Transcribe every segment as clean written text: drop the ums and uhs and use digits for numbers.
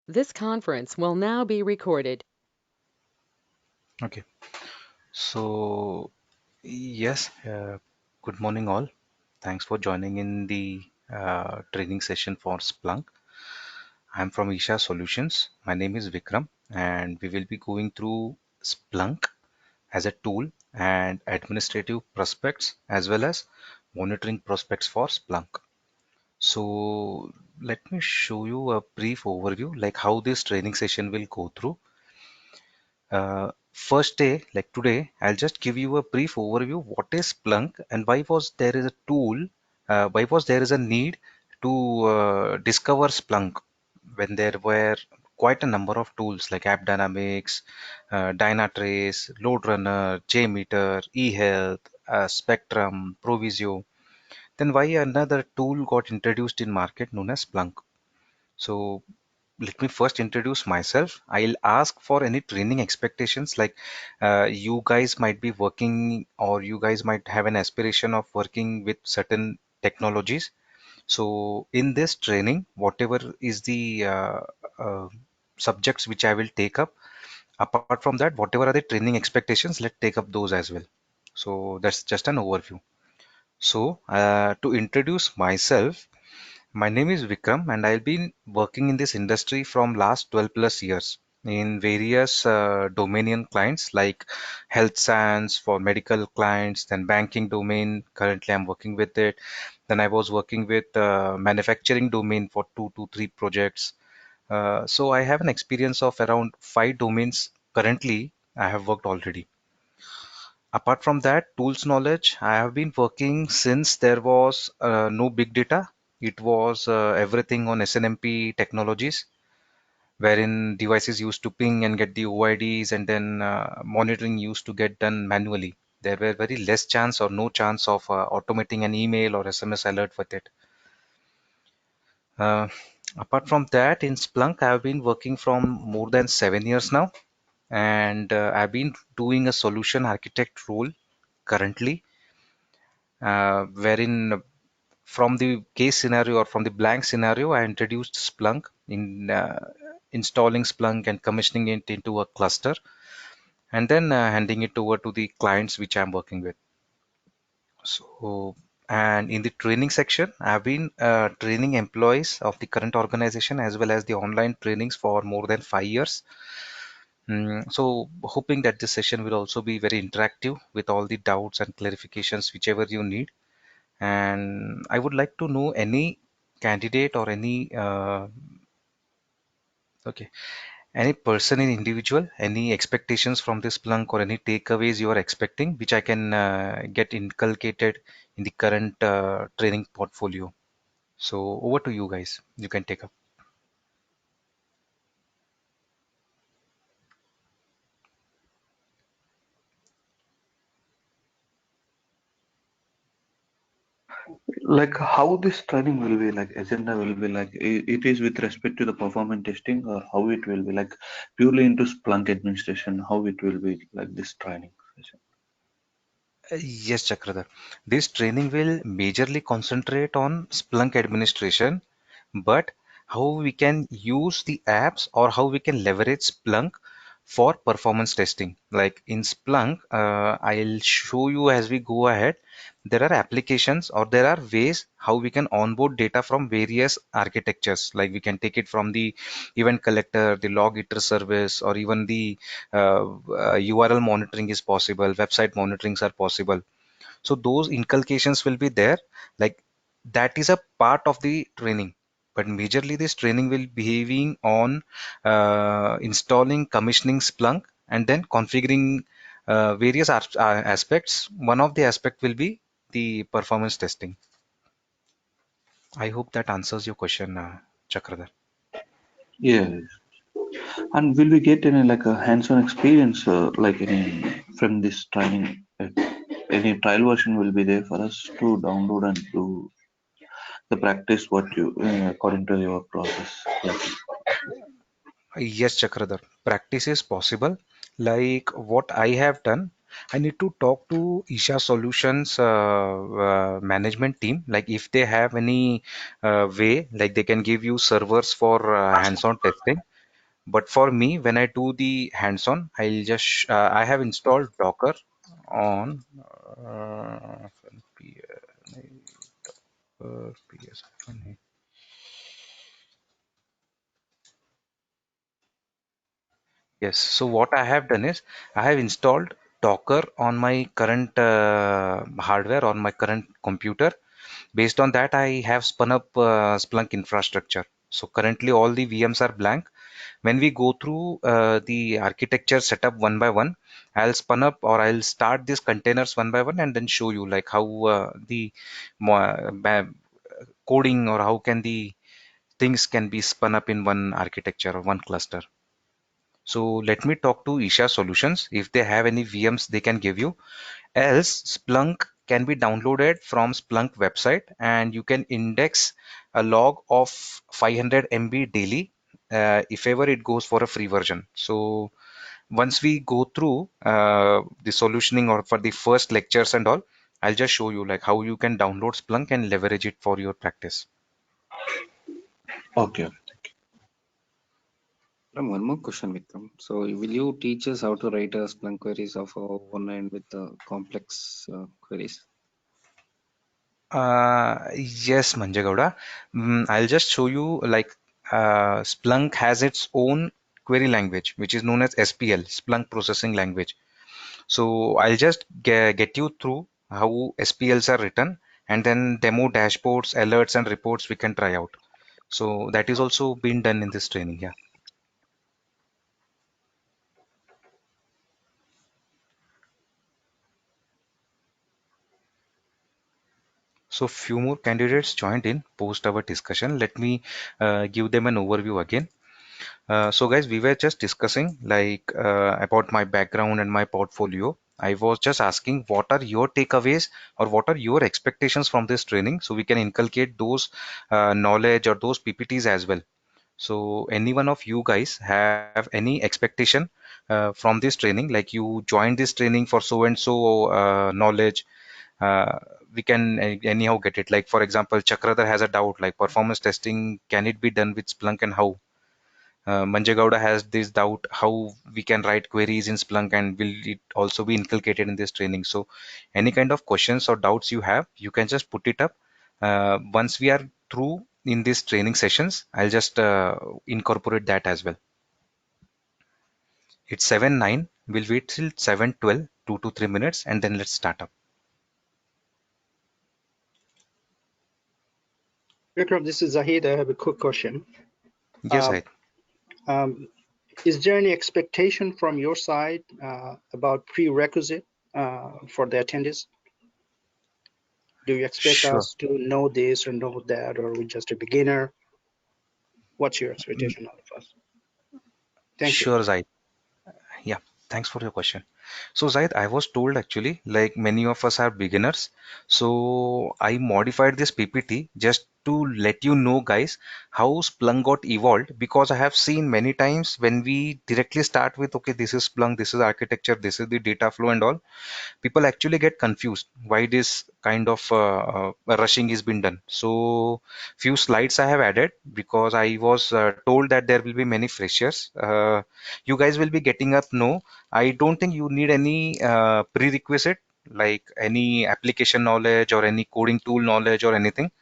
This conference will now be recorded. Okay, so yes, good morning all. Thanks for joining in the training session for Splunk. I'm from Isha Solutions. My name is Vikram, and we will be going through Splunk as a tool and administrative prospects as well as monitoring prospects for Splunk. So let me show you a brief overview like how this training session will go through. First day, like today, I'll just give you a brief overview. What is Splunk and why was there is a tool? Why was there is a need to discover Splunk when there were quite a number of tools like AppDynamics, Dynatrace, LoadRunner, JMeter, eHealth, Spectrum, Provisio. Then why another tool got introduced in market known as Splunk? So let me first introduce myself. I'll ask for any training expectations like you guys might be working or you guys might have an aspiration of working with certain technologies. So in this training, whatever is the uh, subjects which I will take up, apart from that, whatever are the training expectations, let's take up those as well. So that's just an overview. So to introduce myself, my name is Vikram and I've been working in this industry from last 12 plus years in various dominion clients like health science for medical clients, then banking domain. Currently, I'm working with it. Then I was working with manufacturing domain for 2 to 3 projects. So I have an experience of around 5 domains currently I have worked already. Apart from that, tools knowledge, I have been working since there was no big data. It was everything on SNMP technologies, wherein devices used to ping and get the OIDs, and then monitoring used to get done manually. There were very less chance or no chance of automating an email or SMS alert with it. Uh, Apart from that, in Splunk, I have been working from more than 7 years now, and I've been doing a solution architect role currently, wherein from the case scenario or from the blank scenario, I introduced Splunk in installing Splunk and commissioning it into a cluster, and then handing it over to the clients which I'm working with. So, and in the training section, I've been training employees of the current organization as well as the online trainings for more than 5 years. So, hoping that this session will also be very interactive with all the doubts and clarifications, whichever you need. And I would like to know any candidate or okay, any person in individual, any expectations from this Splunk or any takeaways you are expecting, which I can get inculcated in the current training portfolio. So over to you guys. You can take up. Like how this training will be, like agenda will be, like it is with respect to the performance testing, or how it will be like purely into Splunk administration, how it will be like this training session. Yes, Chakradhar. This training will majorly concentrate on Splunk administration, but how we can use the apps or how we can leverage Splunk for performance testing. Like in Splunk, I'll show you as we go ahead. There are applications or there are ways how we can onboard data from various architectures. Like we can take it from the event collector, the log iter service, or even the URL monitoring is possible, website monitorings are possible. So those inculcations will be there. Like that is a part of the training, but majorly this training will behaving on installing, commissioning Splunk, and then configuring various aspects. One of the aspect will be the performance testing. I hope that answers your question, Chakradhar. Yes. And will we get any like a hands-on experience, like any from this training? Any trial version will be there for us to download and do the practice what you according to your process. Like, Yes, Chakradhar. Practice is possible. Like what I have done, I need to talk to Isha Solutions management team. Like if they have any way, like they can give you servers for hands-on testing. But for me, when I do the hands-on, I'll just I have installed Docker on PS. Yes. So what I have done is I have installed Docker on my current hardware on my current computer. Based on that, I have spun up Splunk infrastructure. So currently all the VMs are blank. When we go through the architecture setup one by one, I'll spun up or I'll start these containers one by one and then show you like how the coding or how can the things can be spun up in one architecture or one cluster. So let me talk to Isha Solutions. If they have any VMs, they can give you. Else, Splunk can be downloaded from Splunk website, and you can index a log of 500 MB daily if ever it goes for a free version. So once we go through the solutioning or for the first lectures and all, I'll just show you like how you can download Splunk and leverage it for your practice. Okay. One more question, Vikram. So, will you teach us how to write a Splunk queries of our own and with complex queries? Yes, Manjagauda. I'll just show you like Splunk has its own query language, which is known as SPL, Splunk Processing Language. So I'll just get you through how SPLs are written and then demo dashboards, alerts, and reports we can try out. So that is also been done in this training. Yeah. So few more candidates joined in post our discussion. Let me give them an overview again. So guys, we were just discussing like about my background and my portfolio. I was just asking what are your takeaways or what are your expectations from this training so we can inculcate those knowledge or those PPTs as well. So any one of you guys have any expectation from this training, like you joined this training for so and so knowledge, uh, we can anyhow get it. Like for example, Chakradhar has a doubt like performance testing, can it be done with Splunk and how? Manjagauda has this doubt how we can write queries in Splunk and will it also be inculcated in this training. So any kind of questions or doubts you have, you can just put it up. Once we are through in these training sessions, I'll just incorporate that as well. It's 7:09. We'll wait till 7:12, 2 to 3 minutes, and then let's start up. Vikram, this is Zahid. I have a quick question. Yes, Um, I. um, is there any expectation from your side about prerequisite for the attendees? Do you expect Sure. us to know this or know that, or are we just a beginner? What's your Mm, expectation out of us? Thank you. Sure, Zaid. Yeah, thanks for your question. So, Zaid, I was told actually, like many of us are beginners. So, I modified this PPT just to let you know, guys, how Splunk got evolved because I have seen many times when we directly start with, okay, this is Splunk, this is architecture, this is the data flow and all, people actually get confused why this kind of rushing is been done. So few slides I have added because I was told that there will be many freshers. You guys will be getting up. No, I don't think you need any prerequisite like any application knowledge or any coding tool knowledge or anything.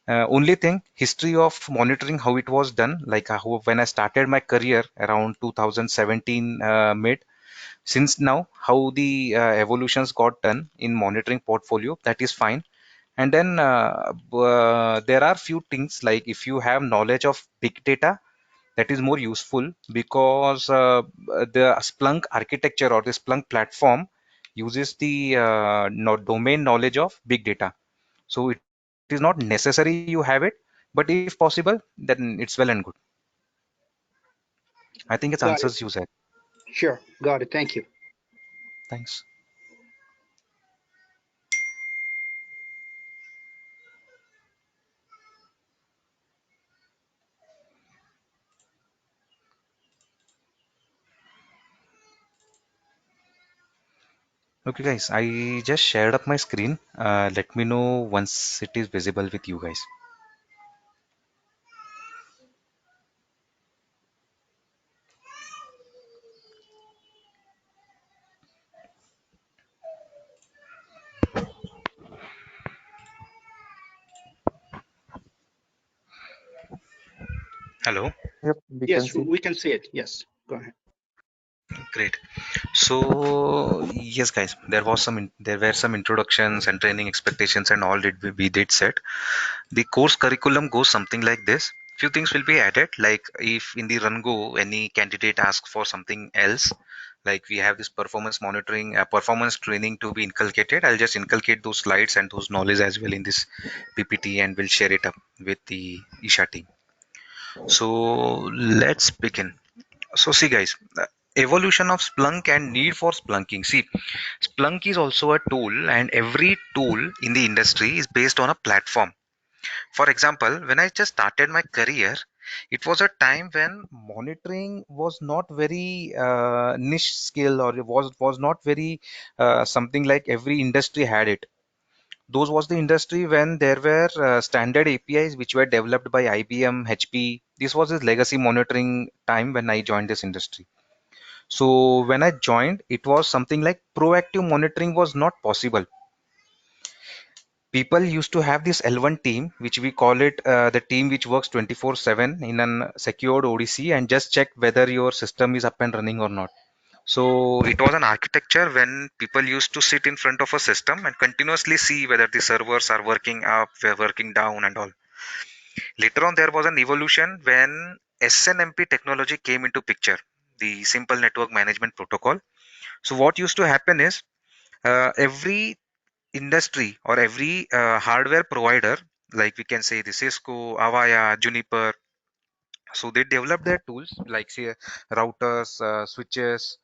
Only thing, history of monitoring how it was done, like how, when I started my career around 2017 mid, since now how the evolutions got done in monitoring portfolio, that is fine. And then there are few things like if you have knowledge of big data, that is more useful because the Splunk architecture or the Splunk platform uses the domain knowledge of big data. So it is not necessary you have it, but if possible, then it's well and good. I think it Got it. answers you, Zach. Sure. Got it. Thank you. Thanks. Okay, guys, I just shared up my screen. Let me know once it is visible with you guys. Hello. Yep, we can Yes, see. we can see it. Yes, go ahead. Great. So yes, guys, there were some introductions and training expectations and all did we did set. The course curriculum goes something like this. Few things will be added, like if in the run go any candidate asks for something else, like we have this performance monitoring, performance training to be inculcated. I'll just inculcate those slides and those knowledge as well in this PPT and we'll share it up with the Isha team. So let's begin. So see guys, evolution of Splunk and need for Splunking. See, Splunk is also a tool and every tool in the industry is based on a platform. For example, when I just started my career, it was a time when monitoring was not very niche skill, or it was not very something like every industry had it. Those was the industry when there were standard APIs which were developed by IBM, HP. This was his legacy monitoring time when I joined this industry. So when I joined, it was something like proactive monitoring was not possible. People used to have this L1 team, which we call it the team which works 24/7 in an secured ODC and just check whether your system is up and running or not. So it was an architecture when people used to sit in front of a system and continuously see whether the servers are working up, they're working down and all. Later on, there was an evolution when SNMP technology came into picture, the Simple Network Management Protocol. So what used to happen is every industry or every hardware provider, like we can say the Cisco, Avaya, Juniper, so they develop their tools like say routers, switches,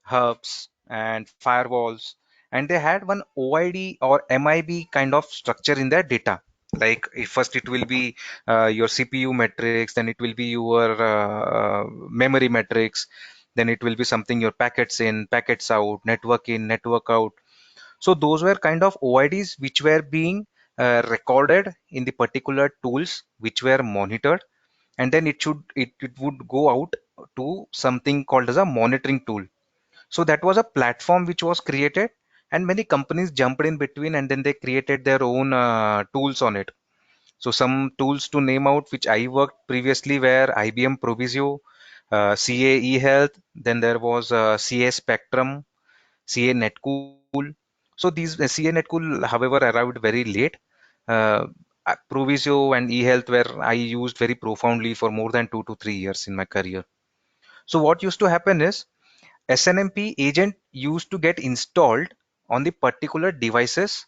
hubs and firewalls, and they had one OID or MIB kind of structure in their data. Like if first it will be your CPU metrics, then it will be your memory metrics, then it will be something your packets in, packets out, network in, network out. So those were kind of OIDs which were being recorded in the particular tools which were monitored, and then it would go out to something called as a monitoring tool. So that was a platform which was created, and many companies jumped in between, and then they created their own tools on it. So some tools to name out which I worked previously were IBM Provisio, CA eHealth, then there was CA Spectrum, CA Netcool. So these CA Netcool, however, arrived very late. Uh, Provisio and eHealth were I used very profoundly for more than 2 to 3 years in my career. So what used to happen is SNMP agent used to get installed on the particular devices,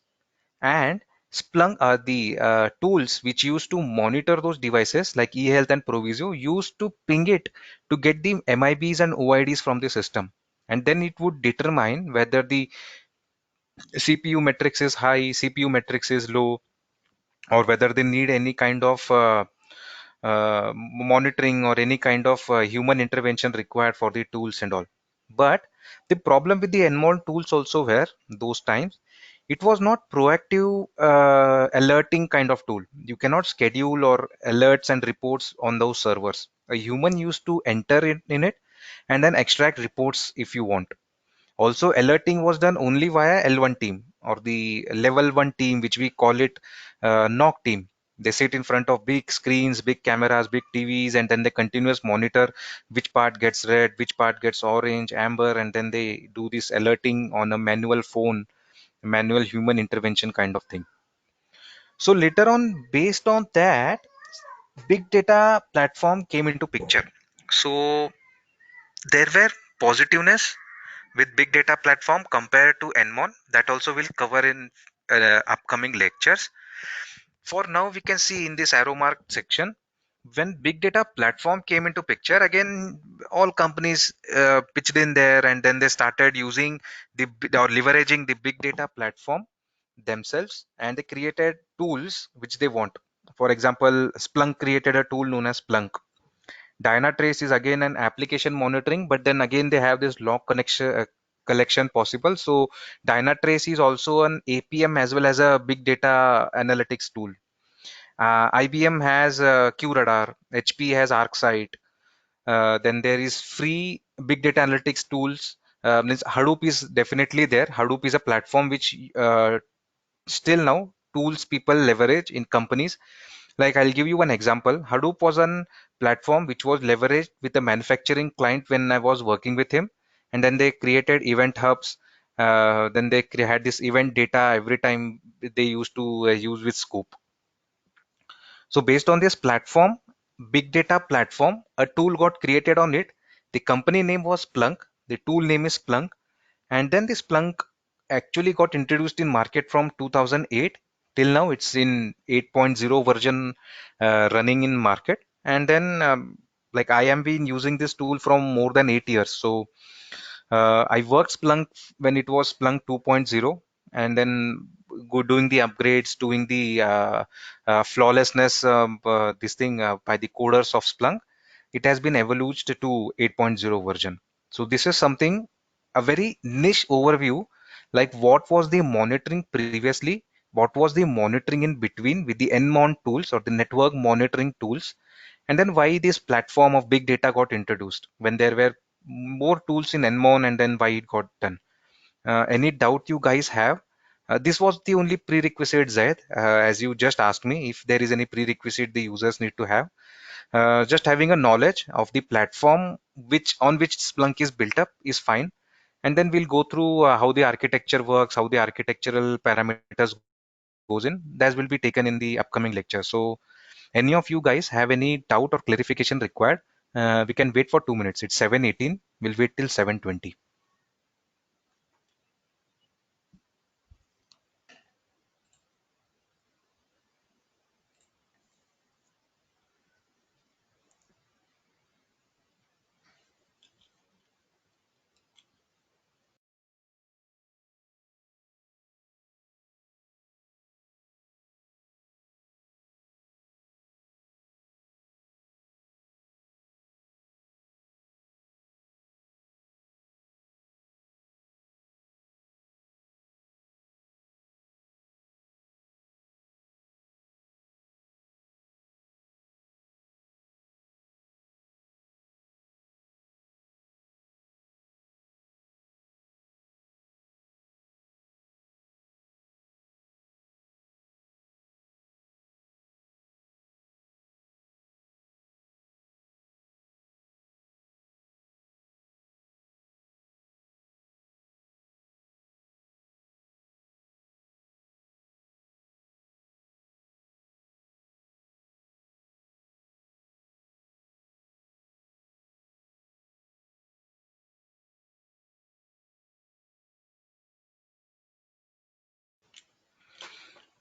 and Splunk the tools which used to monitor those devices like eHealth and Provisio used to ping it to get the MIBs and OIDs from the system, and then it would determine whether the CPU metrics is high, CPU metrics is low, or whether they need any kind of monitoring or any kind of human intervention required for the tools and all. But the problem with the Enmon tools also were those times it was not proactive alerting kind of tool. You cannot schedule or alerts and reports on those servers. A human used to enter it in it and then extract reports if you want. Also, alerting was done only via L1 team or the level 1 team, which we call it NOC team. They sit in front of big screens, big cameras, big TVs, and then they continuous monitor which part gets red, which part gets orange, amber, and then they do this alerting on a manual phone, manual human intervention kind of thing. So later on, based on that, big data platform came into picture. So there were positiveness with big data platform compared to Enmon, that also will cover in upcoming lectures. For now, we can see in this arrow mark section, when big data platform came into picture, again all companies pitched in there, and then they started using the or leveraging the big data platform themselves, and they created tools which they want. For example, Splunk created a tool known as Splunk. Dynatrace is again an application monitoring, but then again they have this log connection collection possible. So Dynatrace is also an APM as well as a big data analytics tool. IBM has QRadar, HP has ArcSight. Then there is free big data analytics tools. Means Hadoop is definitely there. Hadoop is a platform which still now tools people leverage in companies. Like I'll give you one example. Hadoop was an platform which was leveraged with a manufacturing client when I was working with him, and then they created event hubs. Then they had this event data every time they used to use with Scoop. So based on this platform, big data platform, a tool got created on it. The company name was Splunk. The tool name is Splunk, and then this Splunk actually got introduced in market from 2008 till now. It's in 8.0 version running in market. And then like I am been using this tool from more than 8 years. So I worked Splunk when it was Splunk 2.0, and then go doing the upgrades, doing the flawlessness, this thing by the coders of Splunk. It has been evolved to 8.0 version. So this is something, a very niche overview, like what was the monitoring previously, what was the monitoring in between with the NMON tools or the network monitoring tools, and then why this platform of big data got introduced when there were more tools in NMON, and then why it got done. Any doubt you guys have? This was the only prerequisite, Zaid, as you just asked me if there is any prerequisite the users need to have. Just having a knowledge of the platform which Splunk is built up is fine. And then we'll go through how the architecture works, how the architectural parameters goes in. That will be taken in the upcoming lecture. So any of you guys have any doubt or clarification required, we can wait for 2 minutes. It's 7:18. We'll wait till 7:20.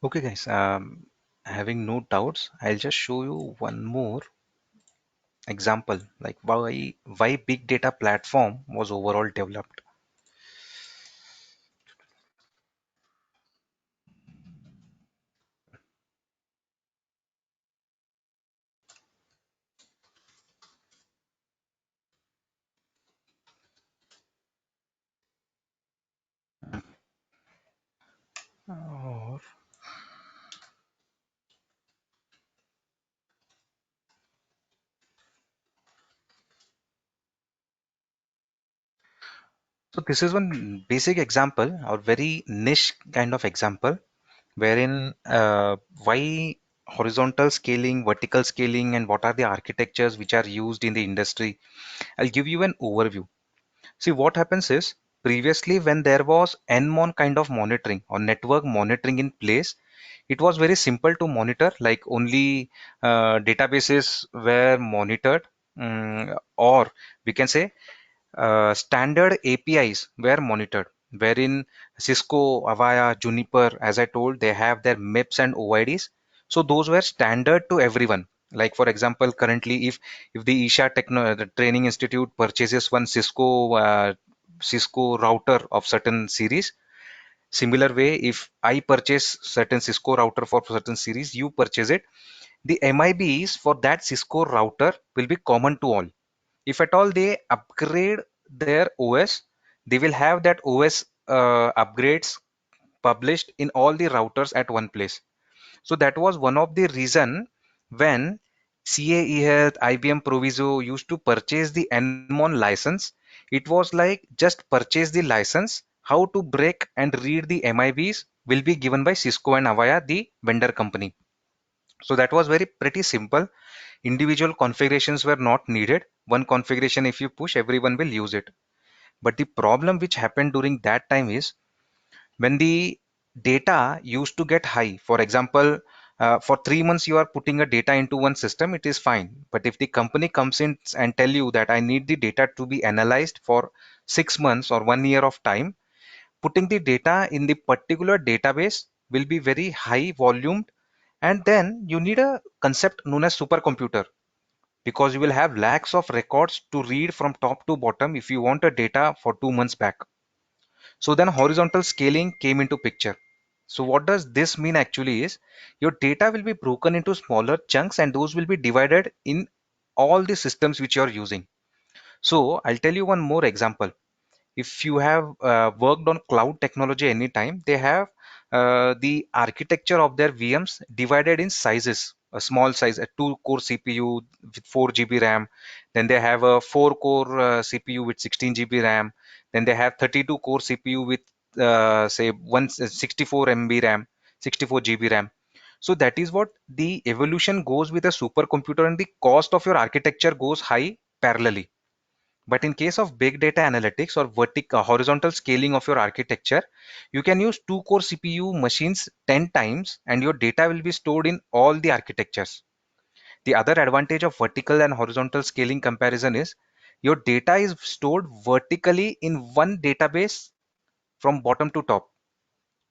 Okay, guys. Having no doubts, I'll just show you one more example, like why big data platform was overall developed. Or so this is one basic example or very niche kind of example wherein why horizontal scaling, vertical scaling, and what are the architectures which are used in the industry. I'll give you an overview. See, what happens is previously when there was NMON kind of monitoring or network monitoring in place, it was very simple to monitor, like only databases were monitored, or we can say standard APIs were monitored, wherein Cisco, Avaya, Juniper, as I told, they have their MIPS and OIDs. So those were standard to everyone. Like for example, currently, if the Isha the Training Institute purchases one Cisco router of certain series, similar way, if I purchase certain Cisco router for certain series, you purchase it. The MIBs for that Cisco router will be common to all. If at all they upgrade their OS, they will have that OS upgrades published in all the routers at one place. So that was one of the reason when CAE Health, IBM Proviso used to purchase the NMON license. It was like just purchase the license. How to break and read the MIBs will be given by Cisco and Avaya, the vendor company. So that was very pretty simple. Individual configurations were not needed. One configuration, if you push, everyone will use it. But the problem which happened during that time is when the data used to get high. For example, for 3 months you are putting a data into one system, it is fine. But if the company comes in and tell you that I need the data to be analyzed for 6 months or 1 year of time, putting the data in the particular database will be very high volumed, and then you need a concept known as supercomputer, because you will have lakhs of records to read from top to bottom if you want a data for 2 months back. So then horizontal scaling came into picture. So what does this mean actually is your data will be broken into smaller chunks and those will be divided in all the systems which you are using. So I'll tell you one more example. If you have worked on cloud technology anytime, they have the architecture of their VMs divided in sizes. A small size, a 2-core CPU with 4 GB RAM. Then they have a 4-core CPU with 16 GB RAM. Then they have 32-core CPU with say 164 MB RAM, 64 GB RAM. So that is what the evolution goes with a supercomputer, and the cost of your architecture goes high parallelly. But in case of big data analytics or vertical horizontal scaling of your architecture, you can use 2-core CPU machines 10 times and your data will be stored in all the architectures. The other advantage of vertical and horizontal scaling comparison is your data is stored vertically in one database from bottom to top.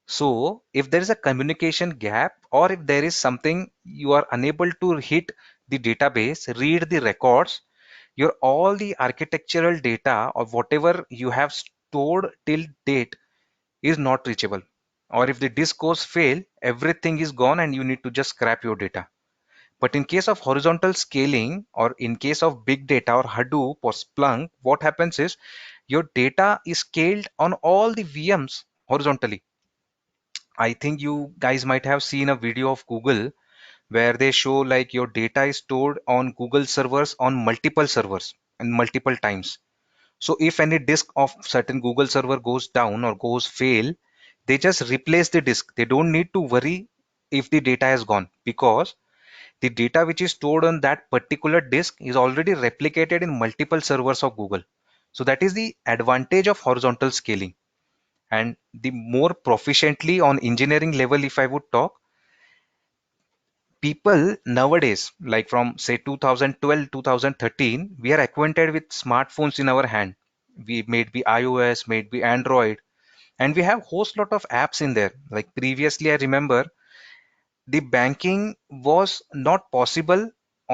So if there is a communication gap, or if there is something you are unable to hit the database, read the records, your all the architectural data or whatever you have stored till date is not reachable. Or if the disk goes fail, everything is gone and you need to just scrap your data. But in case of horizontal scaling, or in case of big data or Hadoop or Splunk, what happens is your data is scaled on all the VMs horizontally. I think you guys might have seen a video of Google where they show like your data is stored on Google servers on multiple servers and multiple times. So if any disk of certain Google server goes down or goes fail, they just replace the disk. They don't need to worry if the data is gone, because the data which is stored on that particular disk is already replicated in multiple servers of Google. So that is the advantage of horizontal scaling. And the more proficiently on engineering level, if I would talk, people nowadays, like from say 2012, 2013, we are acquainted with smartphones in our hand. We may be iOS, may be Android, and we have host lot of apps in there. Like previously, I remember the banking was not possible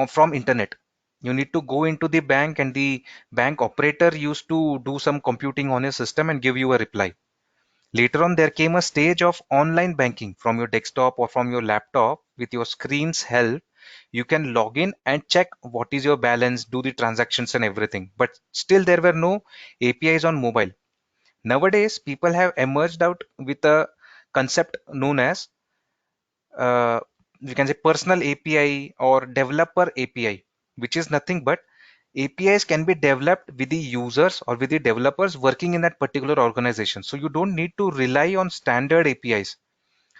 from internet. You need to go into the bank and the bank operator used to do some computing on a system and give you a reply. Later on, there came a stage of online banking from your desktop or from your laptop. With your screen's help, you can log in and check what is your balance, do the transactions and everything. But still, there were no APIs on mobile. Nowadays, people have emerged out with a concept known as you can say personal API or developer API, which is nothing but APIs can be developed with the users or with the developers working in that particular organization. So you don't need to rely on standard APIs.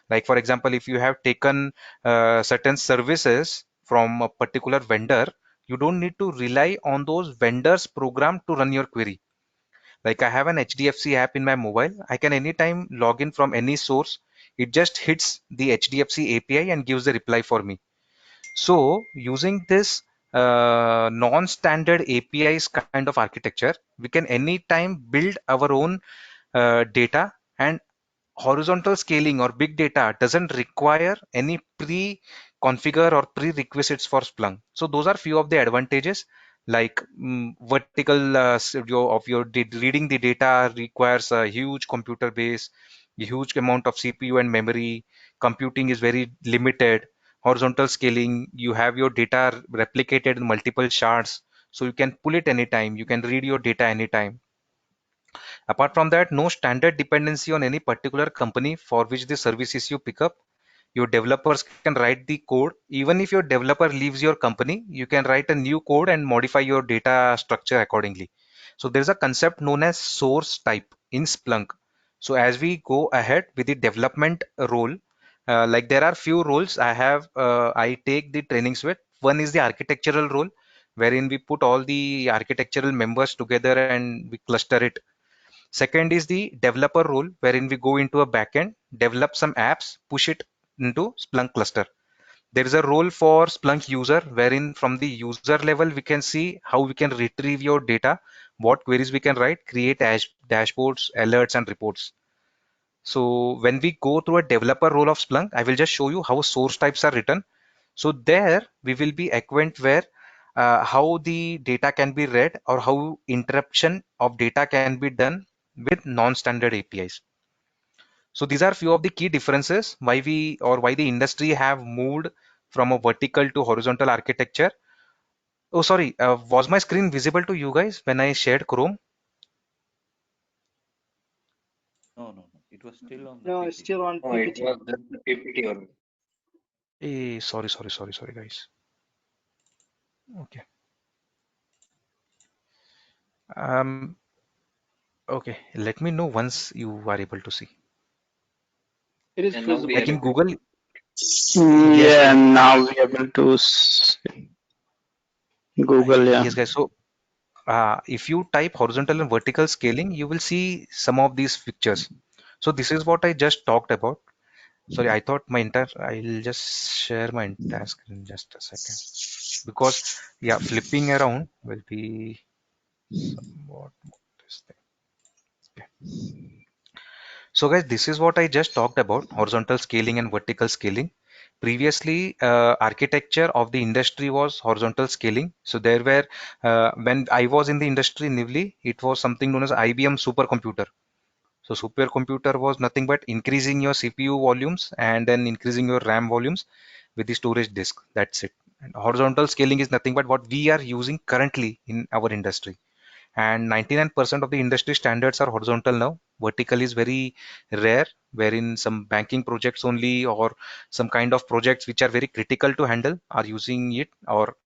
Like for example, if you have taken certain services from a particular vendor, you don't need to rely on those vendors program to run your query. Like I have an HDFC app in my mobile. I can anytime log in from any source. It just hits the HDFC API and gives the reply for me. So using this non-standard APIs kind of architecture, we can anytime build our own data, and horizontal scaling or big data doesn't require any pre-configure or prerequisites for Splunk. So those are few of the advantages. Like vertical reading the data requires a huge computer base, a huge amount of CPU and memory. Computing is very limited. Horizontal scaling, you have your data replicated in multiple shards, so you can pull it anytime. You can read your data anytime. Apart from that, no standard dependency on any particular company for which the services you pick up. Your developers can write the code. Even if your developer leaves your company, you can write a new code and modify your data structure accordingly. So there's a concept known as source type in Splunk. So as we go ahead with the development role, Like there are few roles I take the trainings with. One is the architectural role, wherein we put all the architectural members together and we cluster it. Second is the developer role, wherein we go into a backend, develop some apps, push it into Splunk cluster. There is a role for Splunk user, wherein from the user level we can see how we can retrieve your data, what queries we can write, create dashboards, alerts, and reports. So when we go through a developer role of Splunk, I will just show you how source types are written. So there we will be acquainted where how the data can be read or how interruption of data can be done with non-standard APIs. So these are few of the key differences why the industry have moved from a vertical to horizontal architecture. Oh, sorry, was my screen visible to you guys when I shared Chrome? No. It was still on the No, it's PPT. still on Oh, it PPT. was the PPT only. Sorry, guys. Okay. Um, okay. Let me know once you are able to see. It is And now we visible. are Like in able. Google, yes, Yeah, now we are able to Google, yeah. yes, guys. So if you type horizontal and vertical scaling, you will see some of these pictures. So this is what I just talked about. Sorry, I thought I'll just share my entire screen just a second. Because, yeah, flipping around will be somewhat this thing. Okay. So guys, this is what I just talked about, horizontal scaling and vertical scaling. Previously, architecture of the industry was horizontal scaling. So there were, when I was in the industry, Nivli, it was something known as IBM supercomputer. So supercomputer was nothing but increasing your CPU volumes and then increasing your RAM volumes with the storage disk. That's it. And horizontal scaling is nothing but what we are using currently in our industry. And 99% of the industry standards are horizontal now. Vertical is very rare, wherein some banking projects only or some kind of projects which are very critical to handle are using it or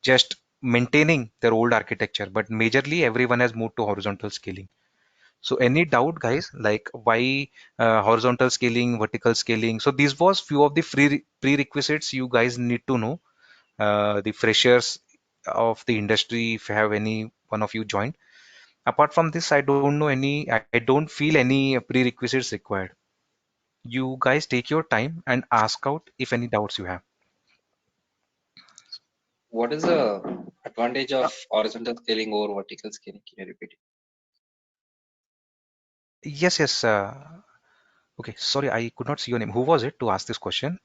just maintaining their old architecture. But majorly everyone has moved to horizontal scaling. So any doubt, guys, like why horizontal scaling, vertical scaling? So these was few of the free prerequisites you guys need to know. The freshers of the industry, if you have any one of you joined. Apart from this, I don't feel any prerequisites required. You guys take your time and ask out if any doubts you have. What is the advantage of horizontal scaling over vertical scaling? Can you repeat it? Yes. Okay, sorry, I could not see your name. Who was it to ask this question?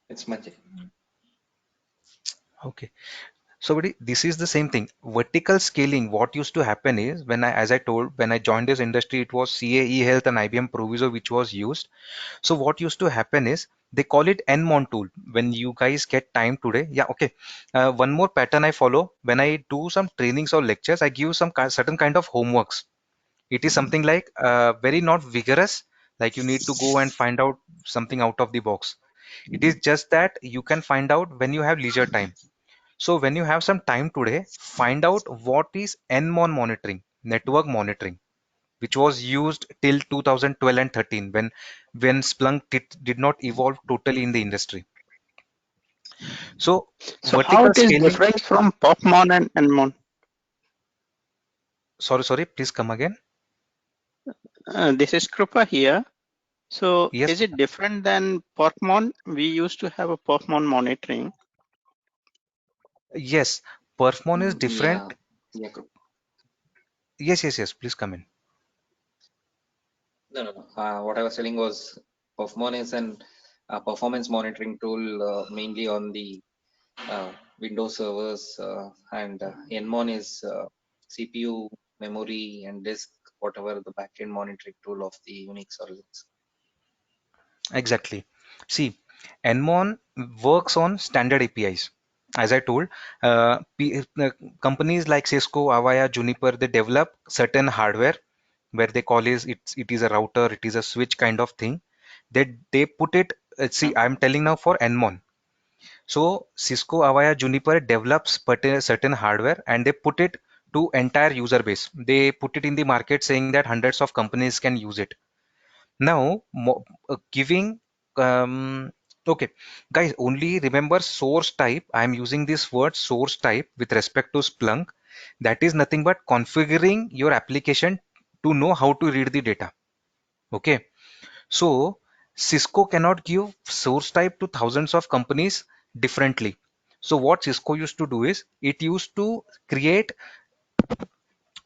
It's much. Okay. So, buddy, this is the same thing. Vertical scaling, what used to happen is as I told, when I joined this industry, it was CAE Health and IBM Proviso which was used. So, what used to happen is they call it Nmon tool. When you guys get time today, yeah, okay. One more pattern I follow when I do some trainings or lectures, I give some certain kind of homeworks. It is something like very not vigorous, like you need to go and find out something out of the box. It is just that you can find out when you have leisure time. So when you have some time today, find out what is NMON monitoring, network monitoring, which was used till 2012 and 13 when Splunk did not evolve totally in the industry. So So how vertical it is scaling, different from Popmon and Nmon? sorry, please come again. This is Krupa here. So Yes, is it different than Popmon? We used to have a Popmon monitoring. yes, Perfmon is different. Yeah. Yeah. Yes, please come in. No. What I was telling was Puffmon is an performance monitoring tool mainly on the Windows servers, and Nmon is CPU, memory, and disk, whatever the backend monitoring tool of the Unix or Linux. Exactly. See, Nmon works on standard APIs. As I told, companies like Cisco, Avaya, Juniper, they develop certain hardware where they call it is a router, it is a switch kind of thing. They put it. See, I'm telling now for Nmon. So Cisco, Avaya, Juniper develops certain hardware and they put it to entire user base. They put it in the market saying that hundreds of companies can use it. Now, giving, okay, guys, only remember source type. I'm using this word source type with respect to Splunk. That is nothing but configuring your application to know how to read the data. Okay, so Cisco cannot give source type to thousands of companies differently. So what Cisco used to do is it used to create,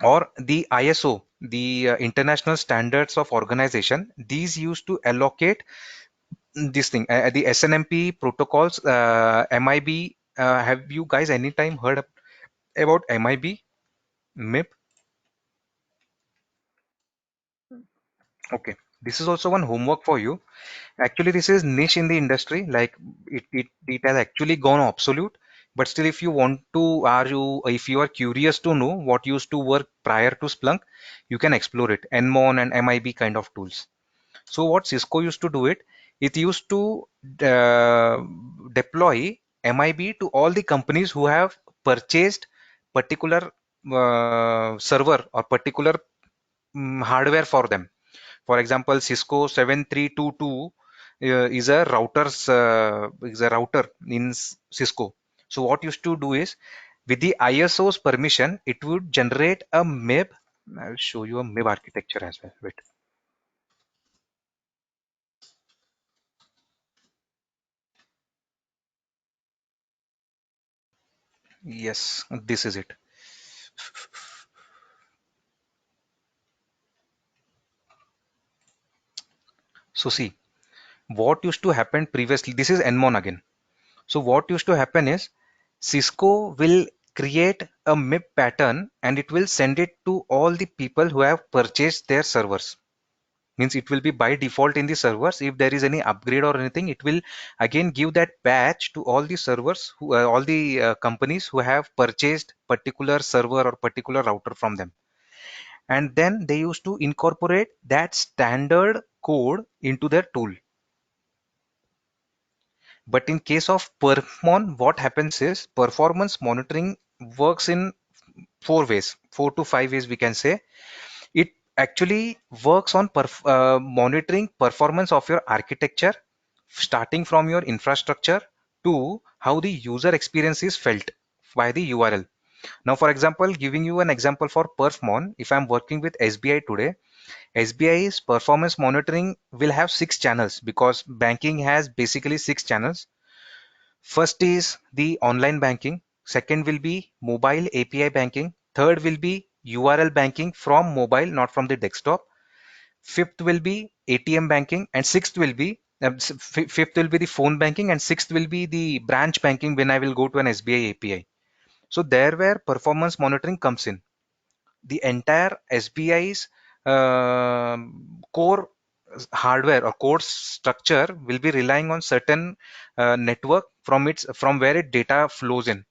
or the ISO, the International Standards of Organization, these used to allocate this thing, the SNMP protocols, MIB. Have you guys anytime heard about MIB, MIB? Okay, this is also one homework for you. Actually, this is niche in the industry. Like it has actually gone obsolete. But still, if you want to, if you are curious to know what used to work prior to Splunk, you can explore it. Nmon and MIB kind of tools. So what Cisco used to do it used to uh, deploy MIB to all the companies who have purchased particular server or particular hardware for them. For example, Cisco 7322 is a router in Cisco. So what used to do is, with the ISO's permission, it would generate a MIB. I'll show you a MIB architecture as well. Wait. Yes, this is it. So see, what used to happen previously, this is Nmon again. So what used to happen is Cisco will create a MIB pattern and it will send it to all the people who have purchased their servers. Means it will be by default in the servers. If there is any upgrade or anything, it will again give that patch to all the servers, who all the companies who have purchased particular server or particular router from them. And then they used to incorporate that standard code into their tool. But in case of Perfmon, what happens is performance monitoring works in four ways, 4 to 5 ways we can say. It actually works on monitoring performance of your architecture, starting from your infrastructure to how the user experience is felt by the URL. Now, for example, giving you an example for Perfmon, if I'm working with SBI today, SBI's performance monitoring will have 6 channels because banking has basically 6 channels. First is the online banking. Second will be mobile API banking. Third will be URL banking from mobile, not from the desktop. Fifth will be ATM banking, and sixth will be fifth will be the phone banking, and sixth will be the branch banking when I will go to an SBI API. So there where performance monitoring comes in, the entire SBI's core hardware or core structure will be relying on certain network from where it data flows in,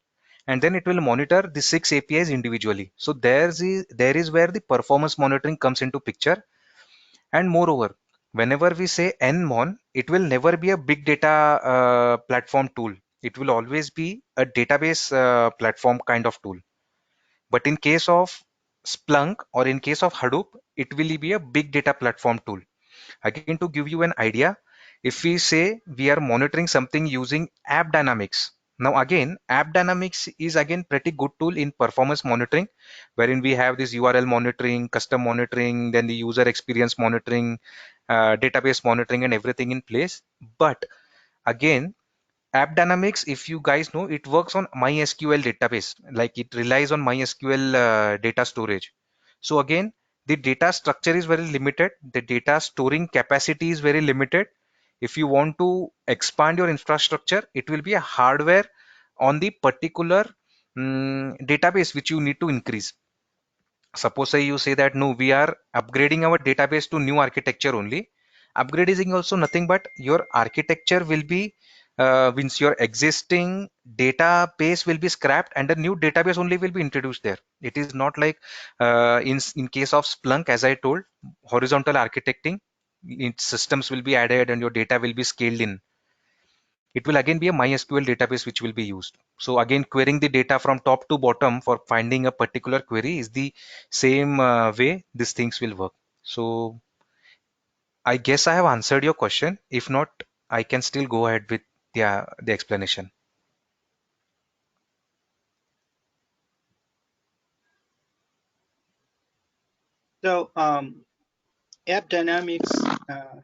and then it will monitor the 6 APIs individually. So there is where the performance monitoring comes into picture. And moreover, whenever we say Nmon, it will never be a big data platform tool. It will always be a database platform kind of tool. But in case of Splunk or in case of Hadoop, it will be a big data platform tool. Again, to give you an idea, if we say we are monitoring something using App Dynamics, now again, App Dynamics is again pretty good tool in performance monitoring, wherein we have this URL monitoring, custom monitoring, then the user experience monitoring, database monitoring, and everything in place. But again, App Dynamics, if you guys know, it works on MySQL database, like it relies on MySQL data storage. So again, the data structure is very limited. The data storing capacity is very limited. If you want to expand your infrastructure, it will be a hardware on the particular database which you need to increase. Suppose say you say that no, we are upgrading our database to new architecture only. Upgrade is also nothing but your architecture will be means your existing database will be scrapped and a new database only will be introduced there. It is not like in case of Splunk, as I told, horizontal architecting, its systems will be added and your data will be scaled in. it will again be a MySQL database which will be used. So again, querying the data from top to bottom for finding a particular query is the same way these things will work. So I guess I have answered your question. If not, I can still go ahead with the explanation. So App Dynamics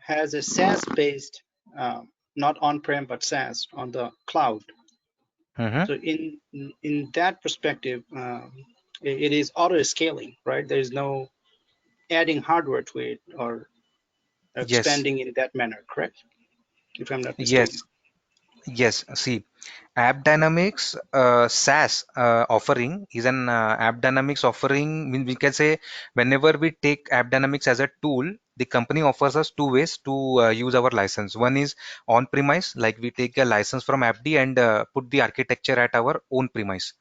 has a SaaS-based, not on-prem, but SaaS on the cloud. Mhm. So in that perspective, it is auto scaling, right? There is no adding hardware to it or Yes, expanding in that manner, correct? If I'm not mistaken. yes, yes. See, App Dynamics SaaS offering is an App Dynamics offering. We can say whenever we take App Dynamics as a tool, the company offers us two ways to use our license. One is on premise, like we take a license from AppD and put the architecture at our own premise.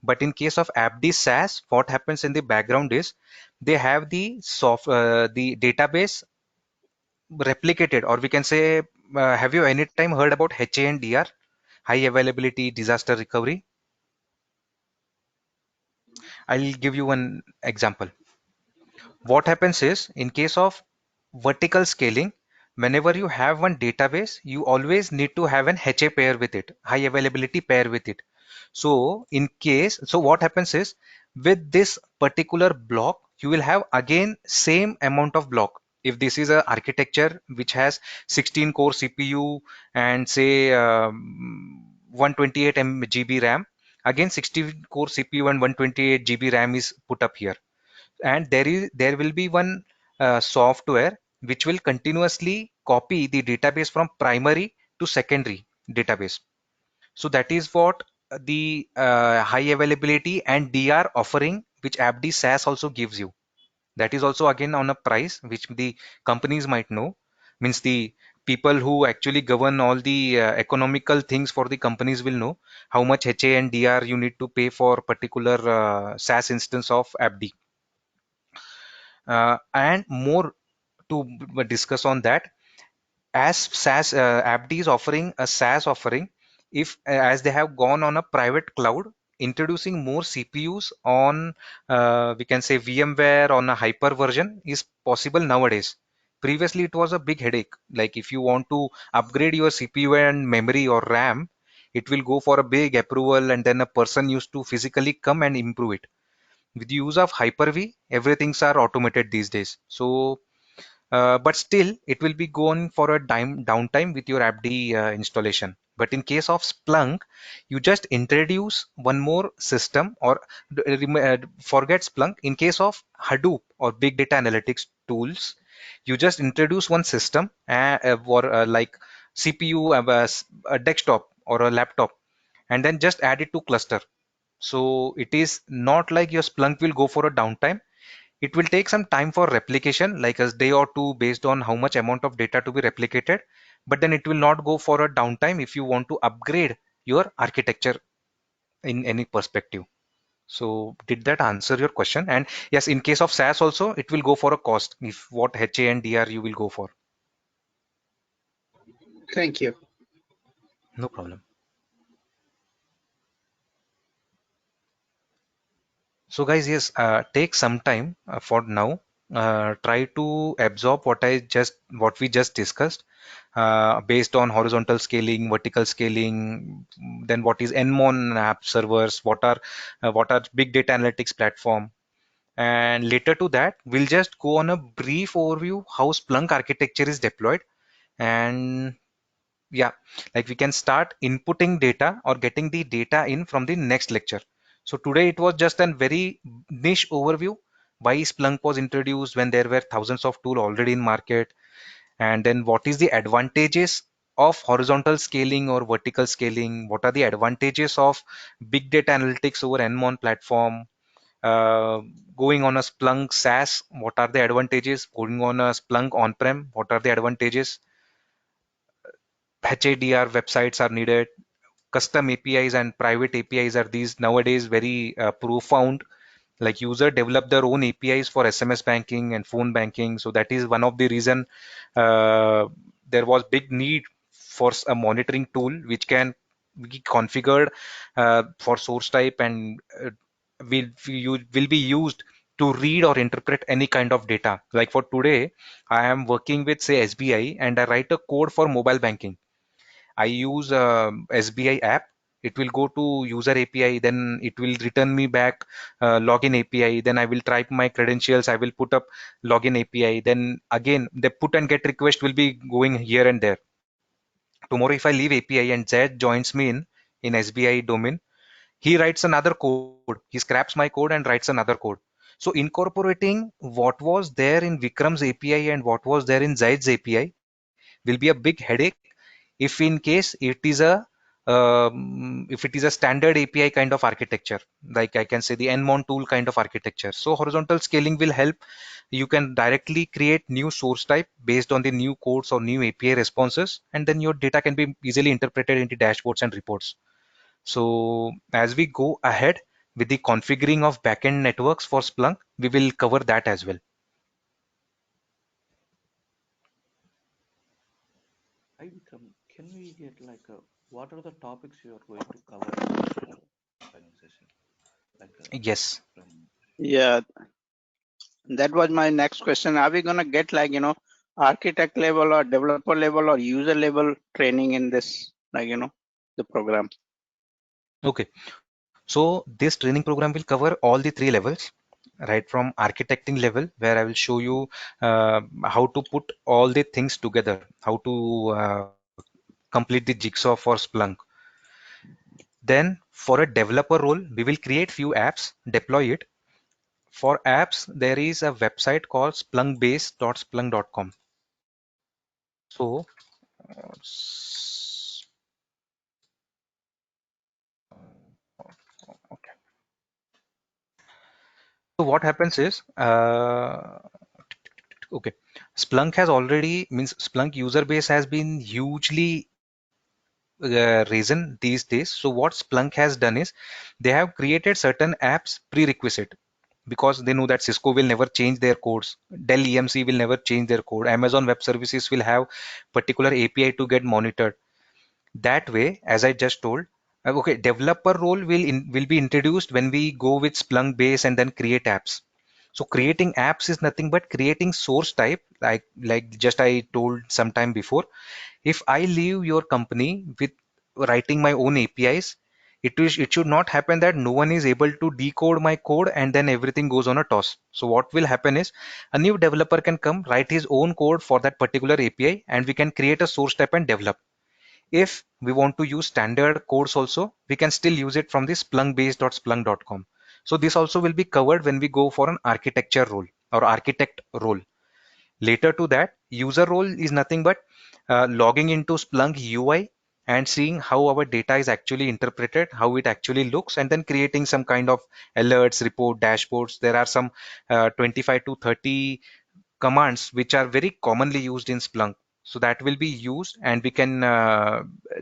But in case of AppD SaaS, what happens in the background is they have the database replicated, or we can say, have you any time heard about HANDR, high availability disaster recovery? I'll give you one example. What happens is, in case of vertical scaling, whenever you have one database, you always need to have an HA pair with it, high availability pair with it. So what happens is, with this particular block, you will have again same amount of block. If this is a architecture which has 16 core CPU and say 128 GB RAM, again 16 core CPU and 128 GB RAM is put up here, and there will be one software which will continuously copy the database from primary to secondary database. So that is what the high availability and DR offering which AppD SaaS also gives you. That is also again on a price which the companies might know, means the people who actually govern all the economical things for the companies will know how much HA and DR you need to pay for particular SaaS instance of AppD. And more to discuss on that, as SaaS AppD is offering a SaaS offering, if as they have gone on a private cloud, introducing more CPUs on we can say VMware on a hyper version is possible nowadays. Previously, it was a big headache. Like if you want to upgrade your CPU and memory or RAM, it will go for a big approval, and then a person used to physically come and improve it. With the use of Hyper-V, everything's are automated these days. So but still it will be going for a downtime with your AppD installation. But in case of Splunk, you just introduce one more system, or forget Splunk. In case of Hadoop or big data analytics tools, you just introduce one system for like CPU, a desktop or a laptop, and then just add it to cluster. So it is not like your Splunk will go for a downtime. It will take some time for replication, like a day or two, based on how much amount of data to be replicated. But then it will not go for a downtime if you want to upgrade your architecture in any perspective. So did that answer your question? And yes, in case of SaaS also, it will go for a cost. If what HA and DR you will go for. Thank you. No problem. So guys, yes, take some time for now. Try to absorb what we just discussed, based on horizontal scaling, vertical scaling, then what is NMON app servers, what are big data analytics platform, and later to that, we'll just go on a brief overview how Splunk architecture is deployed, and yeah, like we can start inputting data or getting the data in from the next lecture. So today it was just a very niche overview why Splunk was introduced when there were thousands of tools already in market, and then what is the advantages of horizontal scaling or vertical scaling, what are the advantages of big data analytics over NMON platform, uh, going on a Splunk SaaS, what are the advantages, going on a Splunk on-prem, what are the advantages, HADR websites are needed, custom APIs and private APIs are these nowadays very profound. Like user develop their own APIs for SMS banking and phone banking. So that is one of the reason uh, there was big need for a monitoring tool which can be configured for source type and will be used to read or interpret any kind of data. Like for today, I am working with say SBI and I write a code for mobile banking. I use SBI app. It will go to user API, then it will return me back login API. Then I will type my credentials. I will put up login API. Then again, the put and get request will be going here and there. Tomorrow, if I leave API and Z joins me in SBI domain, he writes another code. He scraps my code and writes another code. So incorporating what was there in Vikram's API and what was there in Zaid's API will be a big headache if in case if it is a standard API kind of architecture, like I can say the Nmon tool kind of architecture. So horizontal scaling will help. You can directly create new source type based on the new codes or new API responses, and then your data can be easily interpreted into dashboards and reports. So as we go ahead with the configuring of backend networks for Splunk, we will cover that as well. Hi Vikram, can we get like what are the topics you are going to cover in this training session? Like Yes. from Yeah, that was my next question. Are we gonna get like, architect level or developer level or user level training in this, like, the program? Okay. So this training program will cover all the three levels, right from architecting level, where I will show you how to put all the things together, how to complete the jigsaw for Splunk. Then for a developer role, we will create few apps, deploy it. For apps, there is a website called splunkbase.splunk.com. So, okay. So what happens is, okay, Splunk has already means Splunk user base has been hugely risen these days. So what Splunk has done is they have created certain apps prerequisite because they know that Cisco will never change their codes, Dell EMC will never change their code, Amazon Web Services will have particular API to get monitored. That way, as I just told, okay, developer role will be introduced when we go with Splunk base and then create apps. So creating apps is nothing but creating source type, like just I told some time before. If I leave your company with writing my own APIs, it should not happen that no one is able to decode my code and then everything goes on a toss. So what will happen is a new developer can come write his own code for that particular API and we can create a source type and develop. If we want to use standard codes also, we can still use it from the splunkbase.splunk.com. So this also will be covered when we go for an architecture role or architect role. Later to that, user role is nothing but logging into Splunk UI and seeing how our data is actually interpreted, how it actually looks, and then creating some kind of alerts, report, dashboards. There are some 25 to 30 commands which are very commonly used in Splunk. So that will be used and we can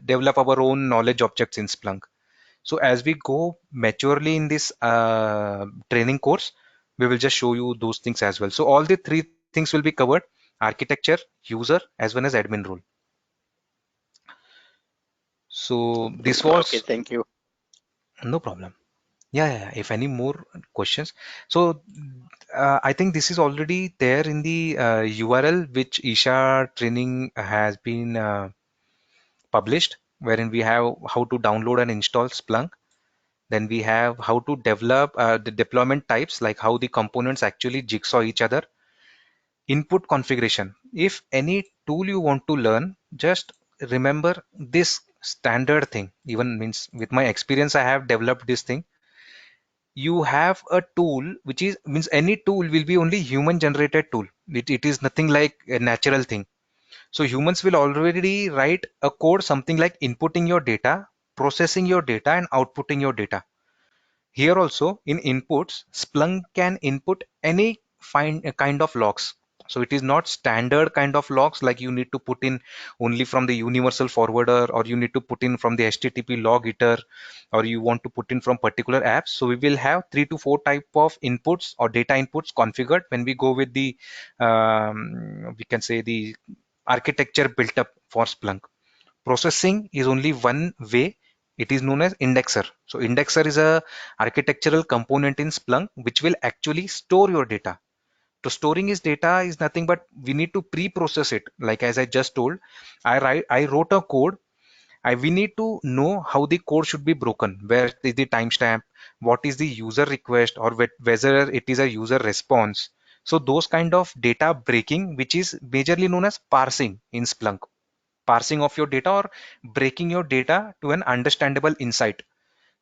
develop our own knowledge objects in Splunk. So as we go maturely in this training course, we will just show you those things as well. So all the three things will be covered: architecture, user, as well as admin role. So this Okay, was thank you. no problem. Yeah. If any more questions. So I think this is already there in the URL which Isha training has been published, wherein we have how to download and install Splunk. Then we have how to develop the deployment types, like how the components actually jigsaw each other. Input configuration. If any tool you want to learn, just remember this standard thing. Even means with my experience, I have developed this thing. You have a tool which is means any tool will be only human generated tool. It is nothing like a natural thing. So humans will already write a code something like inputting your data, processing your data, and outputting your data. Here also in inputs, Splunk can input any kind of logs. So it is not standard kind of logs like you need to put in only from the universal forwarder or you need to put in from the HTTP log eater or you want to put in from particular apps. So we will have 3 to 4 type of inputs or data inputs configured when we go with the we can say the architecture built up for Splunk. Processing is only one way. It is known as indexer. So indexer is a architectural component in Splunk which will actually store your data. So storing his data is nothing but we need to pre-process it. Like as I just told, I wrote a code. We need to know how the code should be broken. Where is the timestamp? What is the user request, or whether it is a user response? So those kind of data breaking, which is majorly known as parsing in Splunk, parsing of your data or breaking your data to an understandable insight.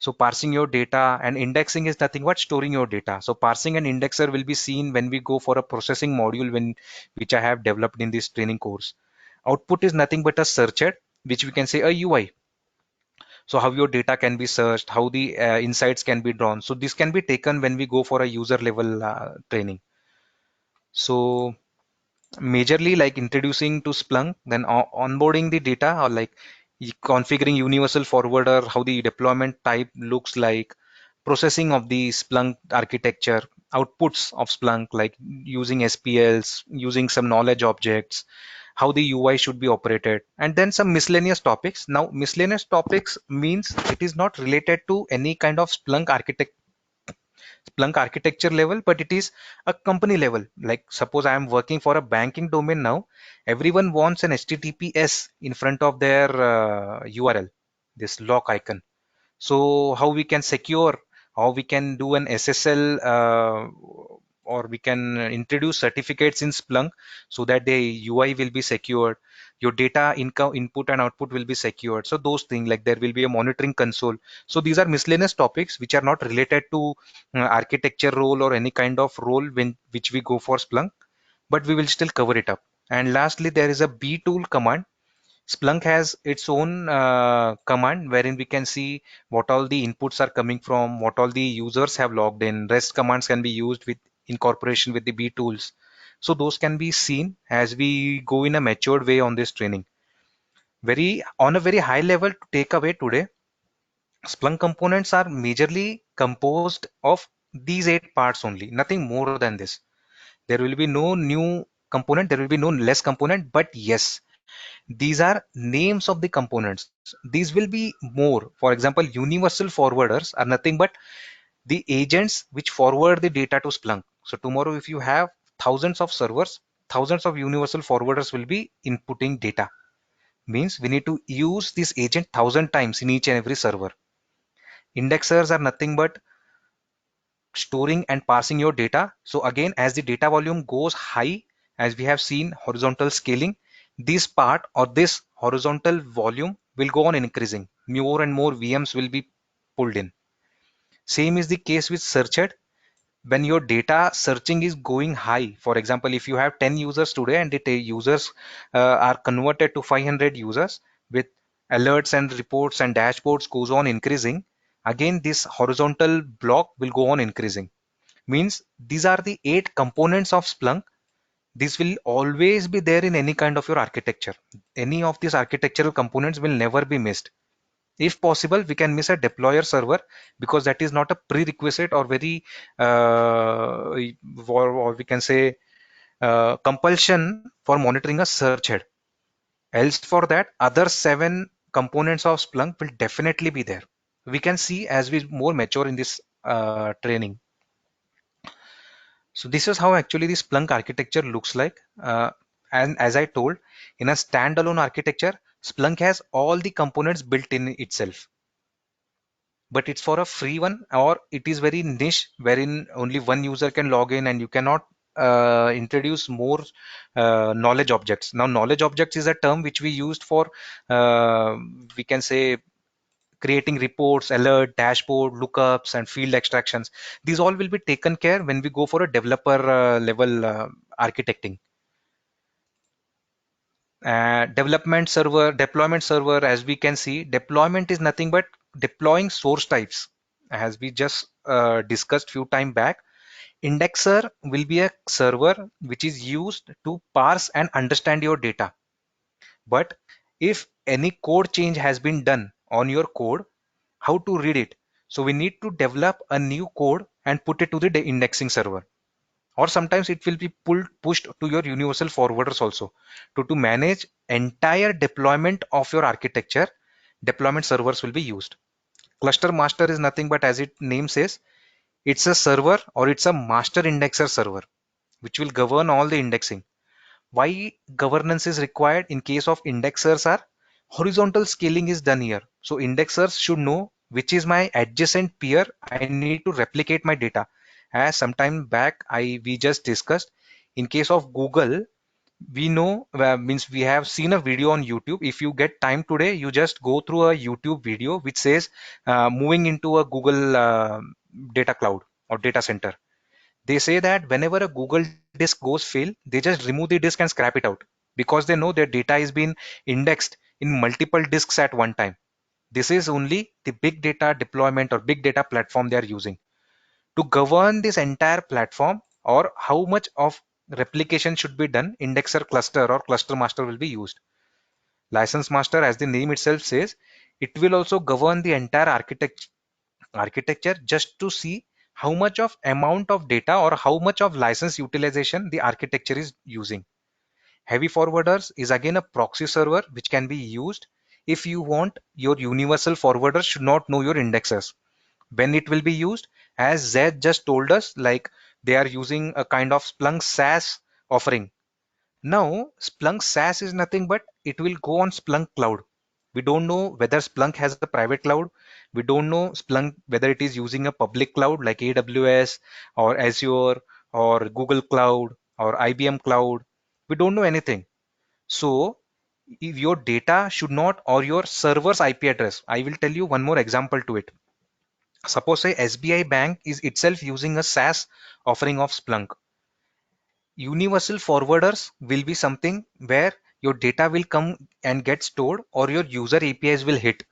So parsing your data and indexing is nothing but storing your data. So parsing and indexer will be seen when we go for a processing module which I have developed in this training course. Output is nothing but a searcher, which we can say a UI. So how your data can be searched, how the insights can be drawn. So this can be taken when we go for a user level training. So majorly like introducing to Splunk, then onboarding the data, or like configuring universal forwarder, how the deployment type looks like, processing of the Splunk architecture, outputs of Splunk, like using SPLs, using some knowledge objects, how the UI should be operated, and then some miscellaneous topics. Now, miscellaneous topics means it is not related to any kind of Splunk architecture level, but it is a company level. Like suppose I am working for a banking domain now, everyone wants an HTTPS in front of their URL, this lock icon. So how we can secure, how we can do an SSL, or we can introduce certificates in Splunk so that the UI will be secured, your data input and output will be secured. So those things, like there will be a monitoring console. So these are miscellaneous topics which are not related to architecture role or any kind of role which we go for Splunk, but we will still cover it up. And lastly, there is a btool command. Splunk has its own command wherein we can see what all the inputs are coming from, what all the users have logged in. REST commands can be used with incorporation with the B tools. So those can be seen as we go in a matured way on this training. On a very high level to take away today, Splunk components are majorly composed of these 8 parts only, nothing more than this. There will be no new component, there will be no less component, but yes, these are names of the components. These will be more. For example, universal forwarders are nothing but the agents which forward the data to Splunk. So tomorrow, if you have thousands of servers, thousands of universal forwarders will be inputting data. Means we need to use this agent 1,000 times in each and every server. Indexers are nothing but storing and parsing your data. So again, as the data volume goes high, as we have seen horizontal scaling, this part or this horizontal volume will go on increasing. More and more VMs will be pulled in. Same is the case with searched. When your data searching is going high, for example, if you have 10 users today and the users are converted to 500 users, with alerts and reports and dashboards goes on increasing, again this horizontal block will go on increasing. Means these are the 8 components of Splunk. This will always be there in any kind of your architecture. Any of these architectural components will never be missed. If possible, we can miss a deployer server because that is not a prerequisite or very or we can say compulsion for monitoring a search head. Else for that, other 7 components of Splunk will definitely be there. We can see as we more mature in this training. So this is how actually the Splunk architecture looks like. And as I told, in a standalone architecture, Splunk has all the components built in itself. But it's for a free one, or it is very niche wherein only one user can log in and you cannot introduce more knowledge objects. Now, knowledge objects is a term which we used for, we can say, creating reports, alert, dashboard, lookups, and field extractions. These all will be taken care when we go for a developer level architecting. Deployment server, as we can see, deployment is nothing but deploying source types. As we just discussed few time back, indexer will be a server which is used to parse and understand your data. But if any code change has been done on your code, how to read it? So we need to develop a new code and put it to the indexing server. or sometimes it will be pushed to your universal forwarders also to manage entire deployment of your architecture. Deployment servers will be used. Cluster master is nothing but, as its name says, it's a server or it's a master indexer server which will govern all the indexing. Why governance is required? In case of indexers are horizontal scaling is done here. So indexers should know which is my adjacent peer. I need to replicate my data. As sometime back we just discussed, in case of Google, we know means we have seen a video on YouTube. If you get time today, you just go through a YouTube video which says moving into a Google data cloud or data center. They say that whenever a Google disk goes fail, they just remove the disk and scrap it out because they know their data is being indexed in multiple disks at one time. This is only the big data deployment or big data platform they are using. To govern this entire platform or how much of replication should be done, indexer cluster or cluster master will be used. License master, as the name itself says, it will also govern the entire architecture just to see how much of amount of data or how much of license utilization the architecture is using. Heavy forwarders is again a proxy server which can be used if you want your universal forwarder should not know your indexes. When it will be used, as Zed just told us, like they are using a kind of Splunk SaaS offering. Now, Splunk SaaS is nothing but it will go on Splunk cloud. We don't know whether Splunk has a private cloud. We don't know Splunk whether it is using a public cloud like AWS or Azure or Google Cloud or IBM Cloud. We don't know anything. So if your data should not, or your server's IP address, I will tell you one more example to it. Suppose say SBI Bank is itself using a SaaS offering of Splunk. Universal forwarders will be something where your data will come and get stored or your user APIs will hit.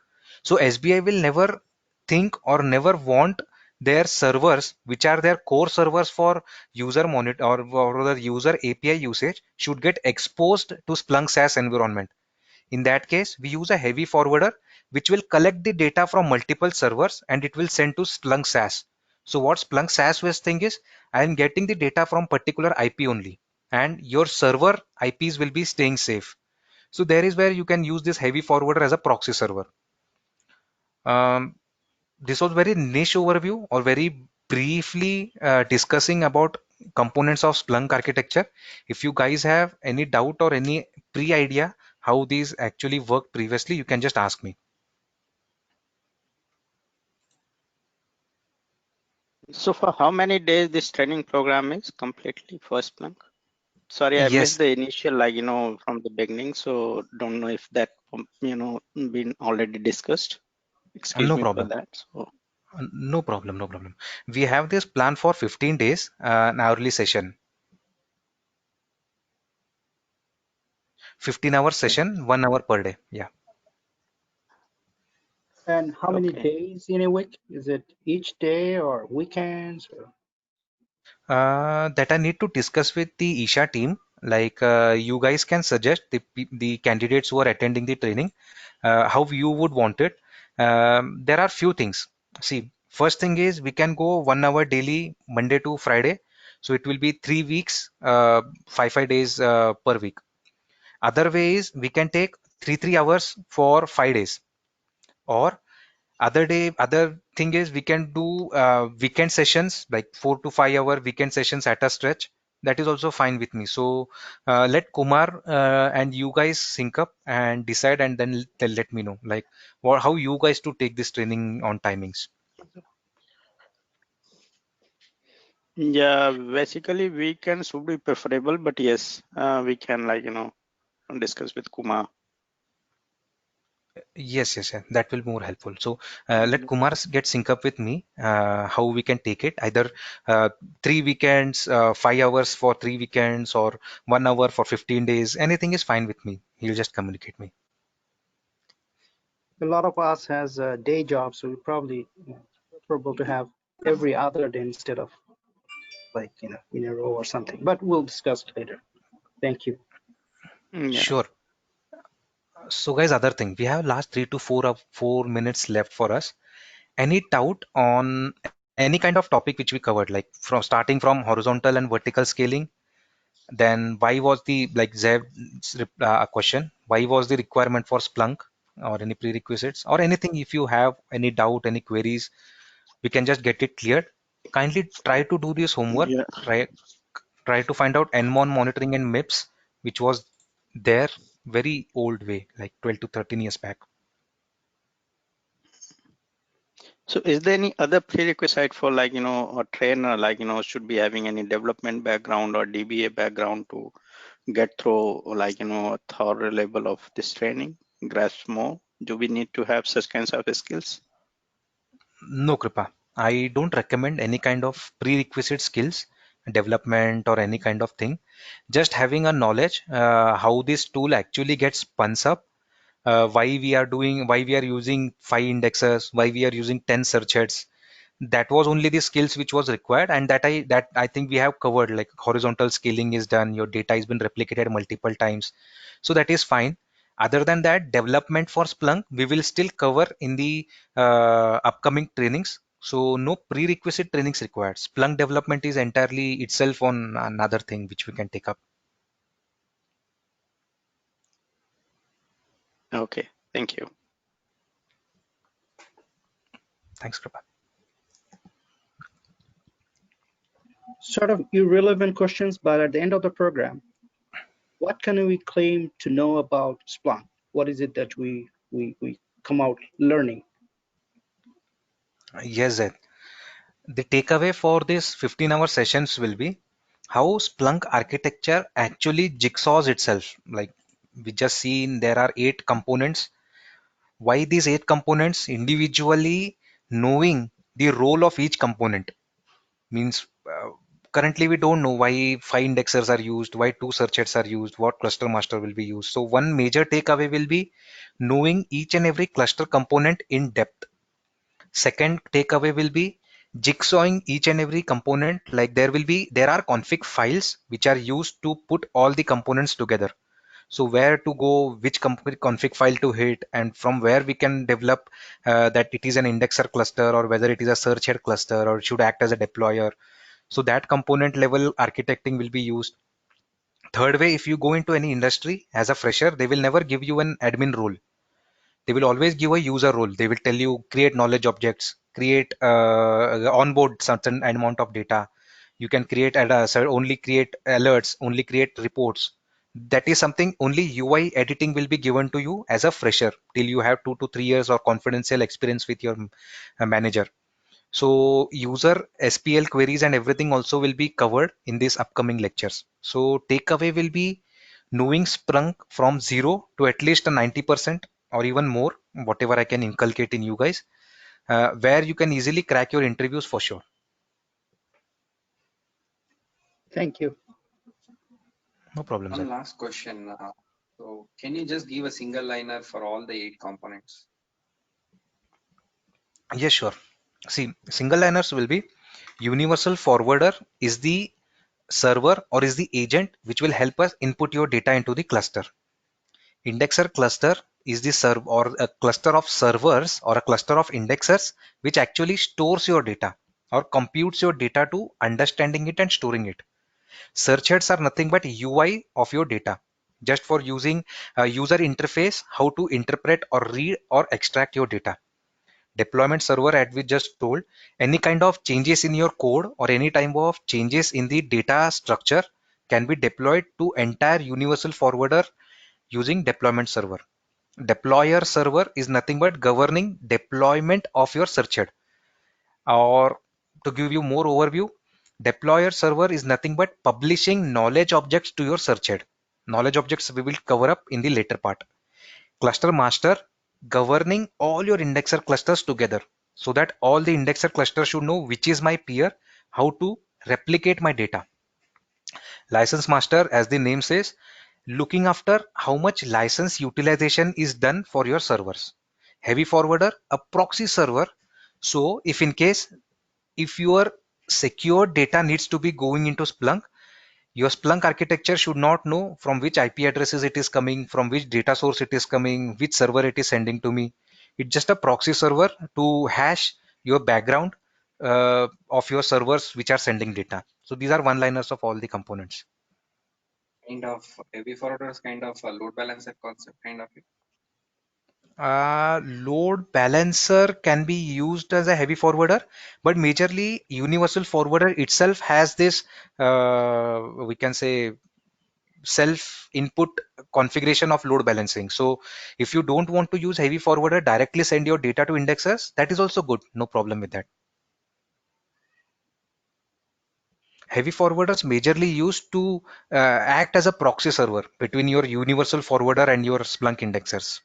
So SBI will never think or never want their servers, which are their core servers for user monitor or the user API usage, should get exposed to Splunk SaaS environment. In that case, we use a heavy forwarder which will collect the data from multiple servers and it will send to Splunk SaaS. So what Splunk SaaS was thing is, I am getting the data from particular IP only, and your server IPs will be staying safe. So there is where you can use this heavy forwarder as a proxy server. Um, this was very niche overview or very briefly discussing about components of Splunk architecture. If you guys have any doubt or any pre-idea how these actually worked previously, you can just ask me. So for how many days this training program is completely for Splunk? Sorry, I missed Yes, the initial, from the beginning, so don't know if that, been already discussed. Excuse no me for problem. that. So, No problem, no problem. We have this plan for 15 days, an hourly session, 15-hour okay, session, 1 hour per day. Yeah. And how many okay. days in a week? Is it each day or weekends? Or... That I need to discuss with the Isha team. Like you guys can suggest the candidates who are attending the training, how you would want it. There are few things. See, first thing is we can go 1 hour daily, Monday to Friday. So it will be 3 weeks, 5 days per week. Other way is we can take 3 hours for 5 days. Or other thing is we can do weekend sessions like 4 to 5 hour weekend sessions at a stretch. That is also fine with me. So let Kumar and you guys sync up and decide, and then let me know like how you guys to take this training on timings. Yeah, basically weekends would be preferable, but yes, we can discuss with Kumar. Yes, that will be more helpful. So let Mhm. Kumar get sync up with me how we can take it, either 3 weekends, 5 hours for 3 weekends, or 1 hour for 15 days. Anything is fine with me. He'll just communicate me. A lot of us has a day jobs, so we probably preferable to have every other day instead of like in a row or something. But we'll discuss it later. Thank you. Yeah. Sure. So guys, other thing, we have last 3 to 4 minutes left for us. Any doubt on any kind of topic which we covered, like from starting from horizontal and vertical scaling. Then why was the, like Zeb's question, why was the requirement for Splunk, or any prerequisites or anything? If you have any doubt, any queries, we can just get it cleared. Kindly try to do this homework. Yeah. Try to find out NMON monitoring and MIPS, which was there very old way, like 12 to 13 years back. So is there any other prerequisite for, like, a trainer, like, should be having any development background or DBA background to get through, like, a thorough level of this training, grasp more? Do we need to have such kinds of skills? No, Kripa. I don't recommend any kind of prerequisite skills, development or any kind of thing. Just having a knowledge how this tool actually gets spun up, why we are using 5 indexers, why we are using 10 search heads. That was only the skills which was required, and that I think we have covered. Like horizontal scaling is done, your data has been replicated multiple times, so that is fine. Other than that, development for Splunk we will still cover in the upcoming trainings. So no prerequisite trainings required. Splunk development is entirely itself on another thing which we can take up. Okay, thank you. Thanks, Kripa. Sort of irrelevant questions, but at the end of the program, what can we claim to know about Splunk? What is it that we come out learning? Yes, Zed. The takeaway for this 15-hour sessions will be how Splunk architecture actually jigsaws itself. Like we just seen, there are 8 components. Why these 8 components? Individually knowing the role of each component means, currently we don't know why 5 indexers are used, why 2 search heads are used, what cluster master will be used. So one major takeaway will be knowing each and every cluster component in depth. Second takeaway will be jigsawing each and every component. Like there are config files which are used to put all the components together. So where to go, which config file to hit, and from where we can develop that it is an indexer cluster, or whether it is a search head cluster, or should act as a deployer. So that component level architecting will be used. Third way, if you go into any industry as a fresher, they will never give you an admin role. They will always give a user role. They will tell you create knowledge objects, create onboard certain amount of data. You can create only create alerts, only create reports. That is something only UI editing will be given to you as a fresher till you have 2 to 3 years or confidential experience with your manager. So user SPL queries and everything also will be covered in these upcoming lectures. So takeaway will be knowing Splunk from 0 to at least a 90% or even more, whatever I can inculcate in you guys, where you can easily crack your interviews for sure. Thank you. No problem, One sir. last question. So can you just give a single liner for all the 8 components? Yes, sure. See, single liners will be universal forwarder is the server or is the agent which will help us input your data into the cluster. Indexer cluster is the server or a cluster of servers or a cluster of indexers which actually stores your data or computes your data to understanding it and storing it. Search heads are nothing but UI of your data, just for using a user interface how to interpret or read or extract your data. Deployment server, as we just told, any kind of changes in your code or any type of changes in the data structure can be deployed to entire universal forwarder using deployment server. Deployer server is nothing but governing deployment of your search head. Or to give you more overview, deployer server is nothing but publishing knowledge objects to your search head. Knowledge objects we will cover up in the later part. Cluster master governing all your indexer clusters together, so that all the indexer clusters should know which is my peer, how to replicate my data. License master, as the name says, looking after how much license utilization is done for your servers. Heavy forwarder, a proxy server. So if your secure data needs to be going into Splunk, your Splunk architecture should not know from which IP addresses it is coming, from which data source it is coming, which server it is sending to me. It's just a proxy server to hash your background of your servers which are sending data. So these are one-liners of all the components. Kind of heavy forwarders, kind of a load balancer concept, kind of it. Load balancer can be used as a heavy forwarder, but majorly universal forwarder itself has this, we can say, self input configuration of load balancing. So if you don't want to use heavy forwarder, directly send your data to indexers. That is also good. No problem with that. Heavy forwarders majorly used to act as a proxy server between your universal forwarder and your Splunk indexers.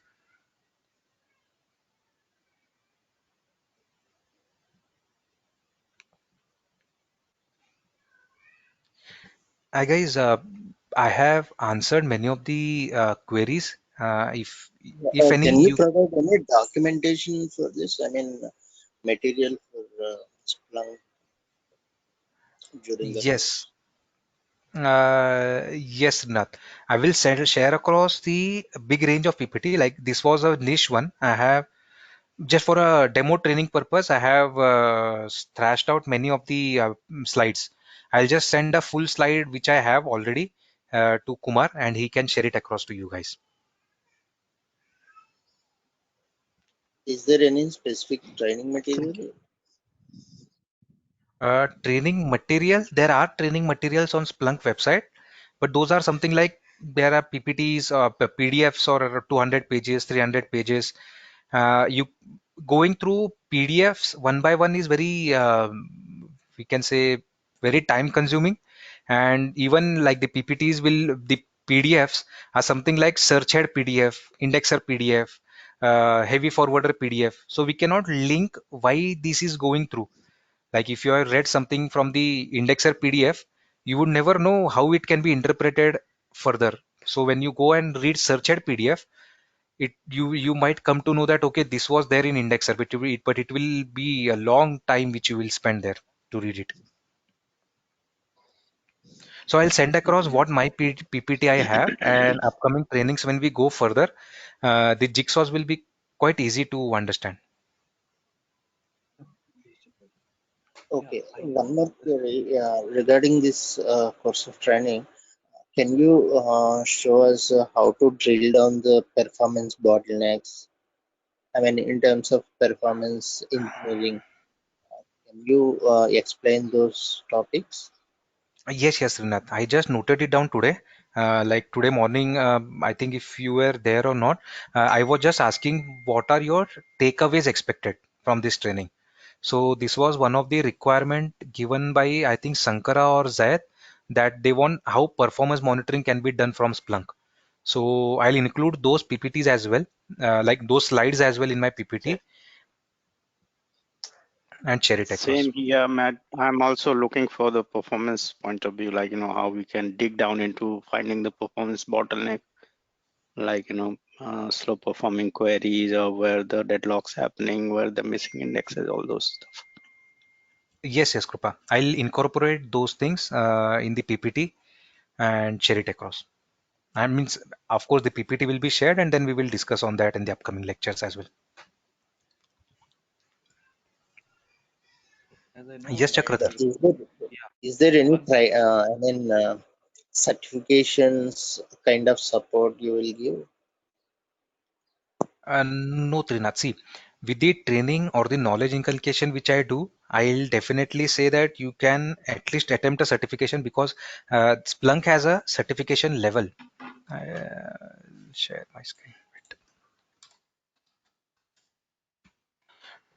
Guys, I have answered many of the queries. If any Can you you provide any documentation for this? I mean, material for Splunk during the yes, course. yes, Nath. I will share across the big range of PPT. Like this was a niche one. I have just for a demo training purpose. I have thrashed out many of the slides. I'll just send a full slide which I have already to Kumar, and he can share it across to you guys. Is there any specific training material? Training material. There are training materials on Splunk website, but those are something like there are PPTs or PDFs or 200 pages, 300 pages. You going through PDFs one by one is very, we can say, very time consuming, and even like the PPTs will the PDFs are something like search head PDF, indexer PDF, heavy forwarder PDF. So we cannot link why this is going through. Like if you have read something from the indexer PDF, you would never know how it can be interpreted further. So when you go and read searched PDF, you might come to know that okay, this was there in indexer, but it will be a long time which you will spend there to read it. So I'll send across what my PPT I have, and upcoming trainings when we go further, the jigsaws will be quite easy to understand. Okay, one more query regarding this course of training. Can you show us how to drill down the performance bottlenecks? I mean, in terms of performance engineering, can you explain those topics? Yes, Rinath. I just noted it down today. Like today morning, I think if you were there or not, I was just asking what are your takeaways expected from this training. So this was one of the requirement given by I think Sankara or Zayed, that they want how performance monitoring can be done from Splunk. So I'll include those PPTs as well, like those slides as well in my PPT and share it across. Same here, Matt. I'm also looking for the performance point of view, like, how we can dig down into finding the performance bottleneck, like, slow performing queries or where the deadlock's happening, where the missing indexes, all those stuff. Yes, Krupa. I'll incorporate those things in the PPT and share it across. I means, of course, the PPT will be shared, and then we will discuss on that in the upcoming lectures as well. As I know, Yes, Chakratar. Is there any certifications kind of support you will give? No, Trinath. See, with the training or the knowledge inculcation which I do, I'll definitely say that you can at least attempt a certification because Splunk has a certification level. I'll share my screen.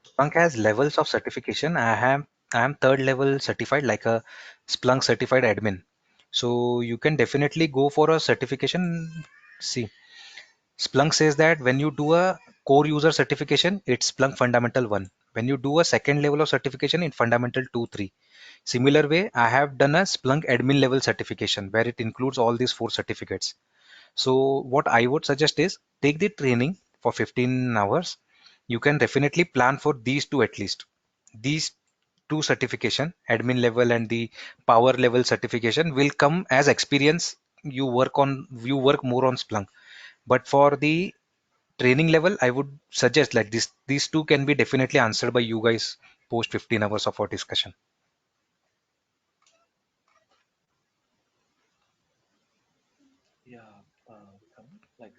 Splunk has levels of certification. I am third level certified, like a Splunk certified admin. So you can definitely go for a certification. See, Splunk says that when you do a core user certification, it's Splunk Fundamental 1. When you do a second level of certification, in Fundamental 2, 3. Similar way, I have done a Splunk admin level certification where it includes all these 4 certificates. So what I would suggest is take the training for 15 hours. You can definitely plan for these two at least. These two certification, admin level and the power level certification, will come as experience. You work more on Splunk. But for the training level, I would suggest like these two can be definitely answered by you guys post 15 hours of our discussion. Yeah, like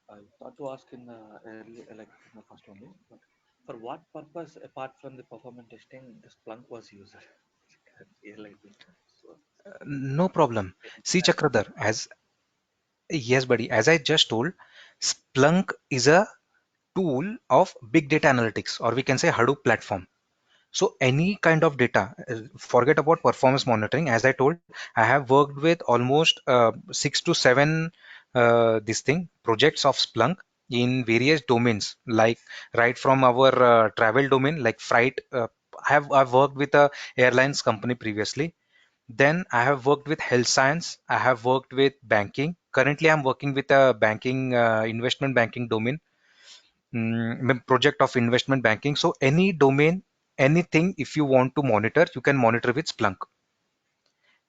I thought to ask in the early, like in the first only, but for what purpose apart from the performance testing, the Splunk was used? Yeah, like this. So, No problem. See, Chakradhar, as yes, buddy, as I just told, Splunk is a tool of big data analytics, or we can say Hadoop platform. So any kind of data, forget about performance monitoring. As I told, I have worked with almost 6 to 7 this thing projects of Splunk in various domains, like right from our travel domain, like freight. I've worked with a airlines company previously. Then I have worked with health science. I have worked with banking. Currently, I'm working with a banking investment banking domain, project of investment banking. So any domain, anything, if you want to monitor, you can monitor with Splunk.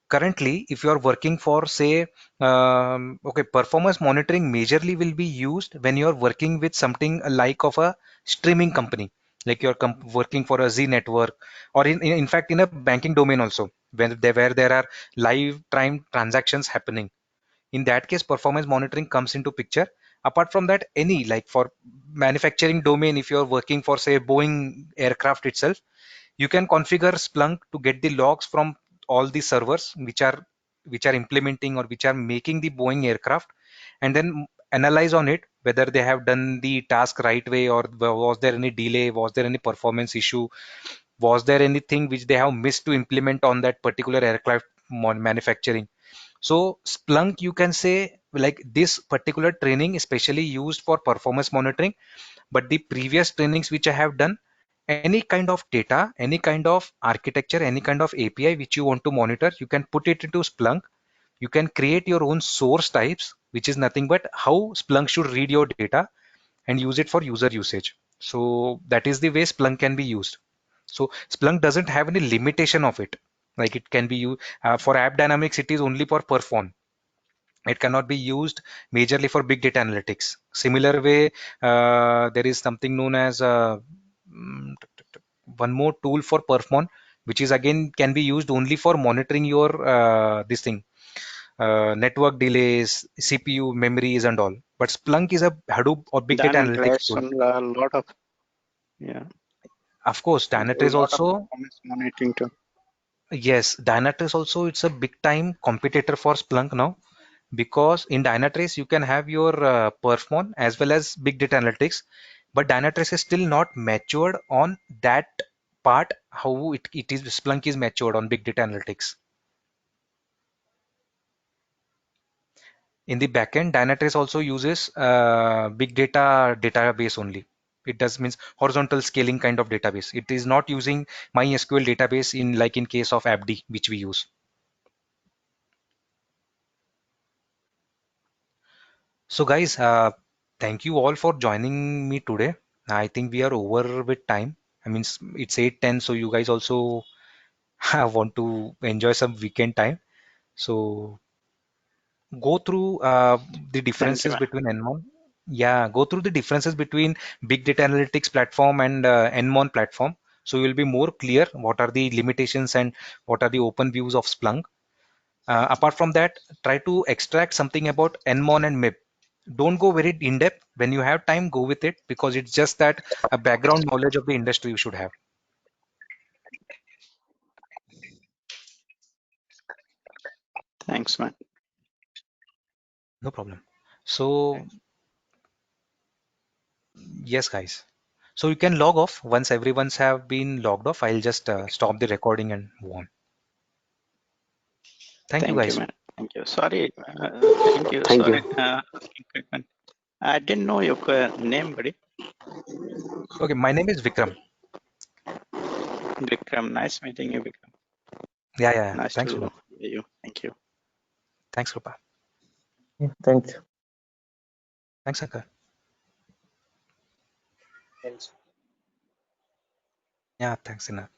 Currently, if you are working for, say, okay, performance monitoring majorly will be used when you are working with something like of a streaming company, like you're working for a Z network, or in fact in a banking domain also, where there are live time transactions happening. In that case, performance monitoring comes into picture. Apart from that, any, like for manufacturing domain, if you're working for, say, Boeing aircraft itself, you can configure Splunk to get the logs from all the servers which are implementing or which are making the Boeing aircraft, and then analyze on it whether they have done the task right way, or was there any delay, was there any performance issue, was there anything which they have missed to implement on that particular aircraft manufacturing. So Splunk, you can say, like, this particular training especially used for performance monitoring, but the previous trainings which I have done, any kind of data, any kind of architecture, any kind of API which you want to monitor, you can put it into Splunk. You can create your own source types, which is nothing but how Splunk should read your data and use it for user usage. So that is the way Splunk can be used. So Splunk doesn't have any limitation of it. Like, it can be used for App Dynamics, it is only for perform. It cannot be used majorly for big data analytics. Similar way, there is something known as mm, one more tool for Perfmon, which is again can be used only for monitoring your this thing, network delays, CPU memories and all. But Splunk is a Hadoop or big data analytics Dynatrace tool. and a lot of, yeah, Of course, a Dynatrace lot of also. performance monitoring too. Yes, Dynatrace also, it's a big time competitor for Splunk now, because in Dynatrace you can have your Perfmon as well as big data analytics, but Dynatrace is still not matured on that part, how it is Splunk is matured on big data analytics. In the backend, Dynatrace also uses big data database only. It does means horizontal scaling kind of database. It is not using MySQL database in, like in case of AppD, which we use. So guys, thank you all for joining me today. I think we are over with time. I mean, it's 8:10, so you guys also want to enjoy some weekend time. So go through the Thank you, differences man. between Nmon. Yeah, go through the differences between Big Data Analytics platform and Nmon platform. So you'll be more clear what are the limitations and what are the open views of Splunk. Apart from that, try to extract something about Nmon and MIB. Don't go very in depth. When you have time, go with it, because it's just that a background knowledge of the industry you should have. Thanks, man. No problem. So thanks. yes, guys. So you can log off once everyone's have been logged off. I'll just stop the recording and move on. Thank you, Thank you, guys. man. Thank you. Sorry. Thank you. Thank you. Sorry. Quick one. I didn't know your name, buddy. Okay, my name is Vikram. Vikram. Nice meeting you, Vikram. Yeah, yeah, yeah. Nice Thanks a to lot. hear you. Thank you. Thanks, Rupa. Yeah, thank you. Thanks, Ankar. Thanks. Yeah, thanks, Ina.